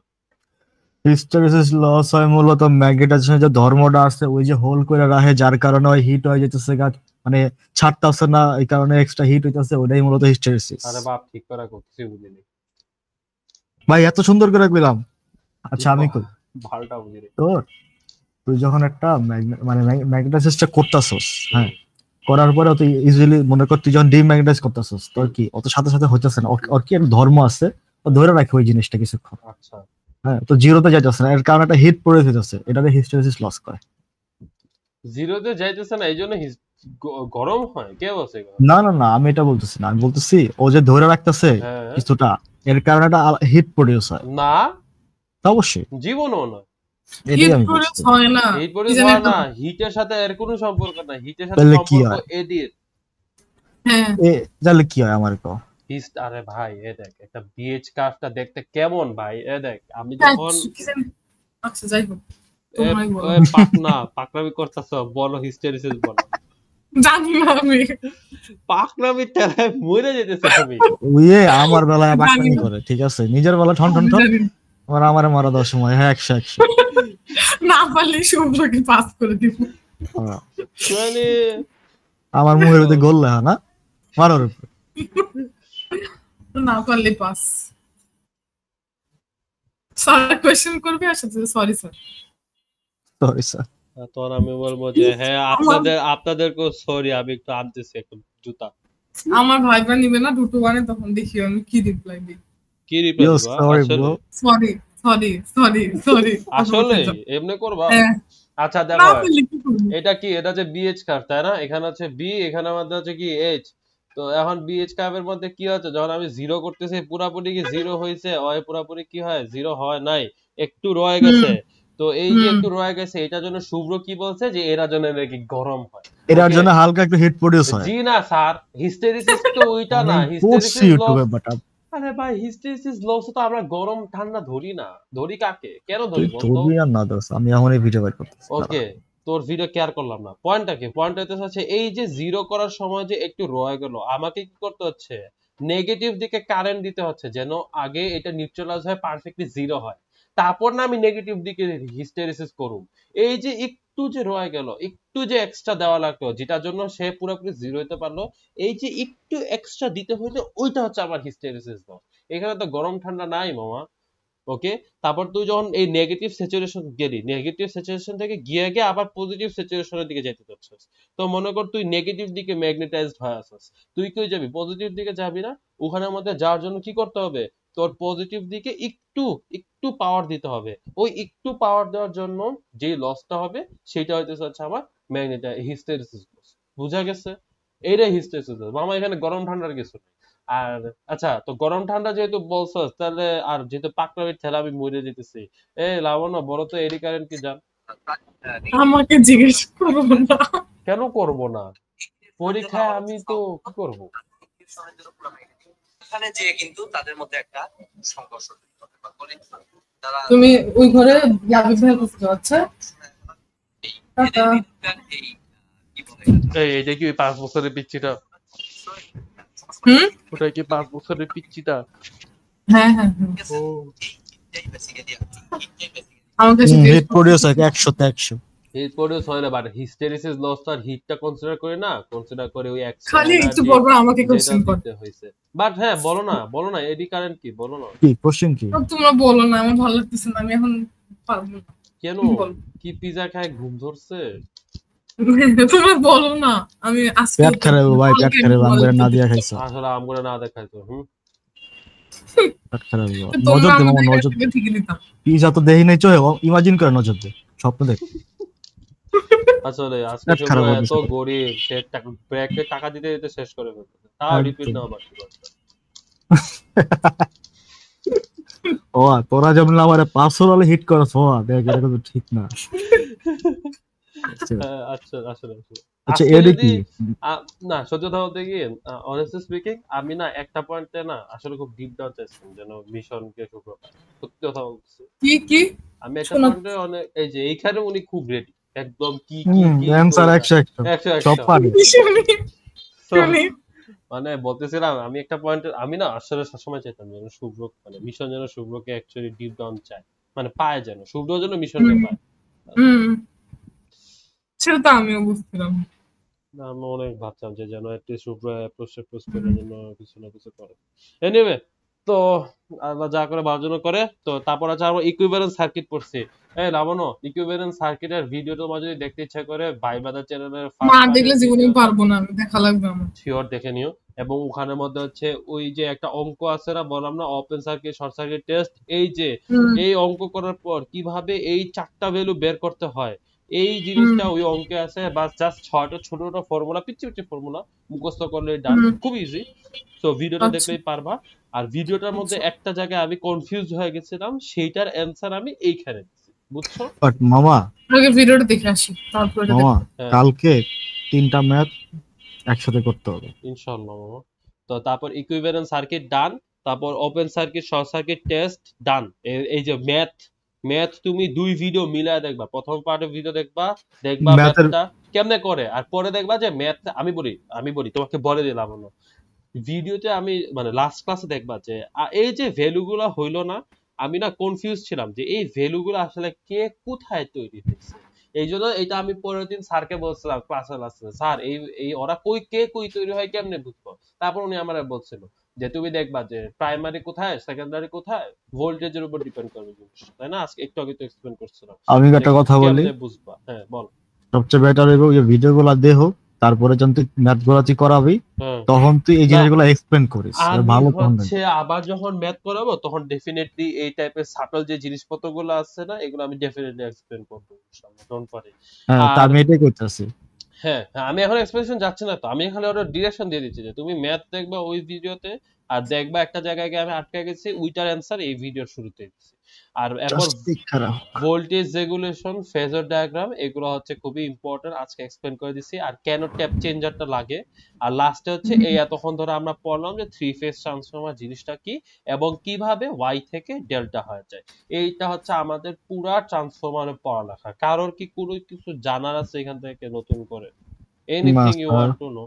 হিস্টেরিসিস লস হয় মূলত ম্যাগনেটাইজেশনের যে ধর্মটা আছে ওই যে হোল করে রাখে, যার কারণে ওই হিট হয়ে যেতেছে গাছ, মানে ছাড়তেছে না, এই কারণে এক্সট্রা হিট হইতেছে, ওটাই মূলত হিস্টেরিসিস। আরে বাপ ঠিক করে কিছুই বুঝিনি। ভাই এত সুন্দর করে কইলাম। আচ্ছা আমি কই ভালটা বুঝিনি। তোর, তুই যখন একটা মানে ম্যাগনেটাইজেশনটা করতেছস, হ্যাঁ, করার পরে তুই ইজিলি মনে কর তুই যখন ডিম্যাগনেটাইজ করতেছস, তোর কি অত সাথে সাথে হইতেছে না, ওর কি একটা ধর্ম আছে, ও ধরে রাখে ওই জিনিসটা কিছুক্ষণ, আচ্ছা হ্যাঁ, তো জিরোতে যাইতেছে না, এর কারণে একটা হিট পড়ে যেতেছে, এটাকে হিস্টেরিসিস লস করে। জিরোতে যাইতেছে না এই জন্য গরম হয়? কে বলছে এগুলো? না না না, আমি এটা বলতেছি না, আমি বলতেছি ও যে ধরে রাখতেছে হ্যাঁ কিছুটা, এর কারণে একটা হিট প্রডিউস হয়। না, তা অবশ্যই জীবনও নয়। এটাই হিট আমি প্রডিউস বলছি। হয় না, হিট কি প্রডিউস জানি হয় একটা। না, হিটের সাথে এর কোনো সম্পর্ক নাই, হিটের সাথে তাহলে কি সম্পর্ক হয়? এডির। হ্যাঁ তাহলে কি হয় আমার কো? আরে ভাই এ দেখ একটা বিএইচ কার্ভটা দেখতে কেমন ভাই, এ দেখ আমি হ্যাঁ, যখন কি জানি। আচ্ছা যাই হোক এ তোমরাই বলো। পাকনামি করতেছ, বলো হিস্টেরিসিস বলো। জানি না আমি, পাকনামি টেরায় মরে যেতেছে আমি। ওয়ে আমার বেলায় জানি বাকনামি না। করে, ঠিক আছে, নিজের বেলা ঠন ঠন আমি ঠন, জানি না। আমার মারা দেওয়ার সময় হ্যাঁ 100 না পারলে শুভ্রকে পাস করে দিব। হ্যাঁ। মানে আমার মুখের ভিতরে গোল লেখা না, মারার উপরে। না পারলে পাস। স্যার কোয়েশ্চেন করবে আসলে, সরি স্যার। Sorry sir. তখন আমি বলবো যে হ্যাঁ আপনাদেরকেও সরি, আমি একটু আনতেছি একটু জুতা। আমার ভাইবা নিবে না দুটো বানে, তখন দেখি আমি কি রিপ্লাই দিই। কি রিপ্লাই Yo, দিবা? sorry, আসলে bro. Sorry sorry sorry sorry. আসলে এমনি করবা? হ্যাঁ, আচ্ছা না দেখো পারলে কি করবো? এটা কি, এটা হচ্ছে বিএইচ কার্ভ তাই না? এখানে হচ্ছে বি, এখানে মধ্যে হচ্ছে কি এইচ। তো এখন বিএইচ কার্ভের মধ্যে কি হচ্ছে, যখন আমি জিরো করতেছি পুরাপুরি কি জিরো হয়েছে, হয় পুরাপুরি কি হয় জিরো হয় নাই, একটু রয়ে গেছে। তো এই যে একটু রয়ে গেছে, এটার জন্য শুভ্র কি বলছে যে এরা জন্য নাকি গরম হয়। এটার জন্য হালকা একটু হিট প্রডিউস হয়। জি না স্যার, হিস্টেরিসিস তো ওইটা না, আমি পড়ছি হিস্টেরিসিস লস। ইউটিউবে, বাট আরে ভাই হিস্টেরিসিস লস তো আমরা গরম ঠান্ডা ধরি না, ধরি কাকে কেন তুই ধরি বলতো? ধরবি আর না দোস, আমি এখন এই ভিডিও বের করতেছি। ওকে, তোর ভিডিও কেয়ার করলাম না, পয়েন্টটা কি? পয়েন্ট হচ্ছে এই যে জিরো করার সময় যে একটু রয়ে গেল, আমাকে কি করতে হচ্ছে, নেগেটিভ দিকে কারেন্ট দিতে হচ্ছে যেন আগে এটা নিউট্রালাইজ হয়, পারফেক্টলি জিরো হয়, তারপর না আমি নেগেটিভ দিকে হিস্টেরিসিস করুম। এই যে একটু যে রয়ে গেল, একটু যে এক্সট্রা দেওয়া লাগলো যেটার জন্য সে পুরোপুরি জিরো হতে পারলো, এই যে একটু এক্সট্রা দিতে হইলে ওইটা হচ্ছে আমার হিস্টেরিসিস দাও। এখানে তো গরম ঠান্ডা নাই মামা। ওকে, তারপর তুই যখন এই নেগেটিভ স্যাচুরেশন গেলি, নেগেটিভ স্যাচুরেশন থেকে গিয়ে গিয়ে আবার পজিটিভ স্যাচুরেশনের দিকে যেতে চাচ্ছিস, তো মনে কর তুই নেগেটিভ দিকে ম্যাগনেটাইজড হয়ে আসছিস, তুই কই যাবি? পজিটিভ দিকে যাবি না। ওখানের মধ্যে যাওয়ার জন্য কি করতে হবে? তোর পজিটিভ দিকে একটু একটু পাওয়ার দিতে হবে। ওই একটু পাওয়ার দেওয়ার জন্য যে লসটা হবে সেটা হইতেছে হচ্ছে আমার হিস্টেরিসিস লস। বুঝা গেছে? এইটাই হিস্টেরিসিস লস মামা, এখানে গরম ঠান্ডার কিছু নেই। আর আচ্ছা, তো গরম ঠান্ডা যেহেতু বলছস, তাহলে আর যেহেতু পাকড়ামির ঠেলা আমি মরে যেতেছি, লাবণ্য বড় তো এডি কারেন্ট কি জান? আমাকে জিজ্ঞেস করবো না। কেন করব না? পরীক্ষায় আমি তো কি করব? এখানে যে কিন্তু তাদের মধ্যে একটা সংঘর্ষ তুমি ওই ঘরে লাভি ভাই বুঝতে পারছো? এইটা কি 5 বছরের পিচ্চিটা? ওটা কি 5 বছরের পিচ্চিটা? হ্যাঁ হ্যাঁ ও আমাকে হিট প্রোডিউসার 100 তে 100 হিট প্রোডিউস হয় না, বাট হিস্টেরিসিস লস আর হিটটা কনসিডার করে না, কনসিডার করে ওই খালি একটু বলবো আমাকে কোশ্চেন করতে হইছে। বাট হ্যাঁ, বলো না এডি কারেন্ট কি, বলো না। কি কোশ্চেন কি? তোমরা বলো না, আমার ভালো লাগতেছে না, আমি এখন পারবো না। কেন? কি পিজা খায় ঘুম ধরছে? তোমরা বলো না, আমি আজকে পেট খারাপ ভাই, পেট খারাপ আমগরে না দিয়া খাইছো। আসলে আমগরে না দেখাইতো। পেট খারাপ নজর দে মামা, নজর দে। পিজা তো দেই নাই চয়, ইমাজিন করে নজর দে, স্বপ্ন দেখ। আসলে আজকে সব এত গরিব, সে ব্র্যাকে টাকা দিতে দিতে শেষ করে ফেলতেছে, তাও রিপিট নাও বাকি কথা। ও তোরা যেমন আমারে 500 ওয়ালে হিট করছ, ও দেখ এটা তো ঠিক না। আচ্ছা আসলে আচ্ছা এডি কি না, সত্যি কথা বলতে কি, অনেস্টলি স্পিকিং, আমি না একটা পয়েন্টে না আসলে খুব ডিপ ডাউন চাইছিলাম যেন মিশনকে সুখর। সত্যি কথা বলছি, কি কি আমি একটা পয়েন্টে অনেক, এই যে এইখানে উনি খুব রেডি একদম, কি কি কি অ্যানসার 100 সব পারি। মানে বলতেছিলাম আমি একটা পয়েন্ট, আমি না আসলে সবসময় চাইতাম যেন শুভ্র, মানে মিশন যেন শুভ্রকে অ্যাকচুয়ালি ডিপ ডাউন চায়, মানে পায়, যেন শুভ্র যেন মিশনকে পায়। সেটা তো আমিও বুঝছিলাম। আমি অনেক ভাবতাম যে যেন একটু শুভ্র অ্যাপ্রোচ করে যেন কিছু না কিছু করে। এনিওয়ে, তো আল্লাহ যা করে ভালোর জন্য করে। তো তারপর আছে আমরা ইকুইভ্যালেন্স সার্কিট পড়ছি। লাবণ্য, ইকুইভ্যালেন্স সার্কিটের ভিডিও তোমার যদি দেখতে ইচ্ছা করে ভাইবাদা চ্যানেলের না দেখলে জীবনে পারবো না, আমি দেখা লাগবে আমার। শিওর দেখে নিও। এবং ওখানের মধ্যে হচ্ছে ওই যে একটা অঙ্ক আছে না, বললাম না open circuit short circuit test, এই যে এই অঙ্ক করার পর কিভাবে এই 4টা ভ্যালু বের করতে হয়, এই জিনিসটা ওই অঙ্কে আছে। বাস জাস্ট 6টা ছোট ছোট ফর্মুলা, পিচ্ছি পিচ্ছি ফর্মুলা মুখস্থ করলে ডান, খুব ইজি। তো ভিডিওটা দেখলেই পারবা। আর ভিডিওটার মধ্যে একটা জায়গায় আমি কনফিউজ হয়ে গেছিলাম, সেইটার অ্যানসার আমি এইখানে দিছি, বুঝছো? বাট মামা আগে ভিডিওটা দেখে আসি, তারপর মামা কালকে 3টা ম্যাথ একসাথে করতে হবে ইনশাআল্লাহ মামা। তো তারপর ইকুইভ্যালেন্স সার্কিট ডান, তারপর open circuit short circuit test done. এই যে ম্যাথ তুমি 2 ভিডিও মিলায় দেখবা, প্রথম পার্টের ভিডিও দেখবা ম্যাথটা কেমনে করে, আর পরে দেখবা যে ম্যাথ আমি বলি তোমাকে বলে দিলাম না ভিডিওতে, আমি মানে লাস্ট ক্লাসে দেখবা যে এই যে ভ্যালুগুলো হইলো না, আমি না কনফিউজ ছিলাম যে এই ভ্যালুগুলো আসলে কে কোথায় তৈরি হয়েছে। এই জন্য এটা আমি পরের দিন স্যারকে বলছিলাম ক্লাসে, স্যার এই ওরা কে কই তৈরি হয় কেমনে বুঝবো। তারপর উনি আমার বলছিল যে তুমি দেখবা যে প্রাইমারি কোথায় সেকেন্ডারি কোথায় ভোল্টেজের উপর ডিপেন্ড করবে জিনিস, তাই না? আজকে একটু আগে তো এক্সপ্লেন করছিলাম। আমি একটা কথা বলি, বুঝবা। হ্যাঁ বল। সবচেয়ে বেটার হইব এই ভিডিওগুলো দেখো, তারপরে যখন তুই ম্যাথ গুলো তুই করাবি তখন তুই এই জিনিসগুলো এক্সপ্লেইন করিস, ভালো হচ্ছে। আবার যখন ম্যাথ করাবো তখন ডেফিনেটলি এই টাইপের সাটল যে জিনিসপত্রগুলো আছে না, এগুলো আমি ডেফিনেটলি এক্সপ্লেইন করব ইনশাআল্লাহ, ডোন্ট ওয়ারি। হ্যাঁ তা আমি এটাই করতেছি। হ্যাঁ আমি এখন এক্সপ্লেনেশন যাচ্ছে না তো, আমি এখানে ওটা ডিরেকশন দিয়ে দিচ্ছি যে তুমি ম্যাথ দেখবা ওই ভিডিওতে, আর দেখবা একটা জায়গায় গিয়ে আমি আটকে গেছি, ওইটার অ্যানসার এই ভিডিওর শুরুতে দিচ্ছি। আর এরপর ভোল্টেজ রেগুলেশন, ফেজার ডায়াগ্রাম, এগুলো হচ্ছে খুবই ইম্পর্টেন্ট, আজকে এক্সপ্লেন করে দিছি। আর কেন ট্যাপ চেঞ্জারটা লাগে, আর লাস্টে হচ্ছে এই এতক্ষণ ধরে আমরা পড়লাম যে 3 ফেজ ট্রান্সফরমার জিনিসটা কি এবং কিভাবে ওয়াই থেকে ডেল্টা হয়ে যায়। এইটা হচ্ছে আমাদের পুরা ট্রান্সফরমারের পড়ালেখা। কারোর কি কোনো কিছু জানার আছে এখান থেকে নতুন করে? Anything you want to know?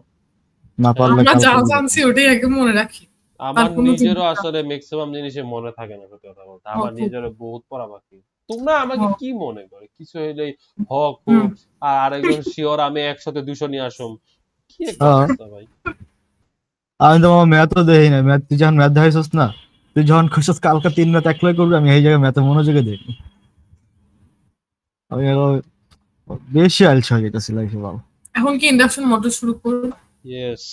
না পারলে আমরা যা জানছি ওটাই আগে মনে রাখি। আমার কোনো নিজেরও চিন্তা আসলে ম্যাক্সিমাম জিনিসে মনে থাকে না, সত্যি কথা বলতে। আমার খুব নিজেরও বহুত পড়া বাকি। তোমরা আমাকে হ্যাঁ। কি মনে করে কিছু হইলেই হক হুম। হুক আর আরেকজন শিওর আমি 100-200 নিয়ে আসুম, কি একটা হ্যাঁ। অবস্থা ভাই। আমি তো আমার ম্যাথও দেখি না, ম্যাথ তুই যখন ম্যাথ দেখাইছিস না, তুই যখন খুঁজছিস কালকে 3 ম্যাথ একলাই করবি, আমি এই জায়গায় ম্যাথে মনোযোগে দিই। আমি এবার বেশি আলসে হয়ে যেতেছি লাইফে বাবা। এখন কি ইন্ডাকশন মোটর শুরু করব? ইয়েস,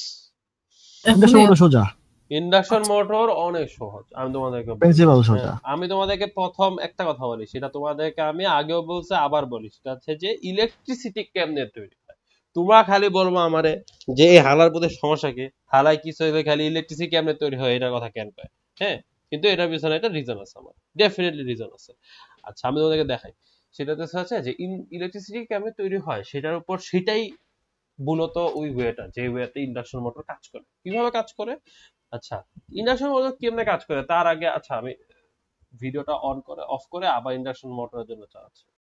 এটা এখনই? সবটা সোজা, ইন্ডাকশন মোটর অনেক সহজ। আমি তোমাদেরকে বলি, প্রিন্সিপাল হ্যাঁ, সোজা। আমি তোমাদেরকে প্রথম একটা কথা বলি, সেটা তোমাদেরকে আমি আগেও বলছি আবার বলি, সেটা হচ্ছে যে ইলেকট্রিসিটি কেমনে তৈরি হয়। তোমরা খালি বলবো আমারে যে এই হালার প্রতি সমস্যা কি, হালাই কিছু হইলে খালি ইলেকট্রিসিটি কেমনে তৈরি হয় এটার কথা কেন কয়, হ্যাঁ, কিন্তু এটার পিছনে একটা রিজন আছে, আমার ডেফিনেটলি রিজন আছে। আচ্ছা আমি তোমাদেরকে দেখাই, সেটাতে হচ্ছে যে ইলেকট্রিসিটি কেমনে তৈরি হয় সেটার উপর সেটাই মূলত ওই ওয়েটা, যে ওয়েতে ইন্ডাকশন মোটর কাজ করে। কিভাবে কাজ করে? আচ্ছা, ইন্ডাকশন মোটর কেমনে কাজ করে তার আগে, আচ্ছা আমি ভিডিওটা অন করে অফ করে আবার ইন্ডাকশন মোটরের জন্য চালাচ্ছি।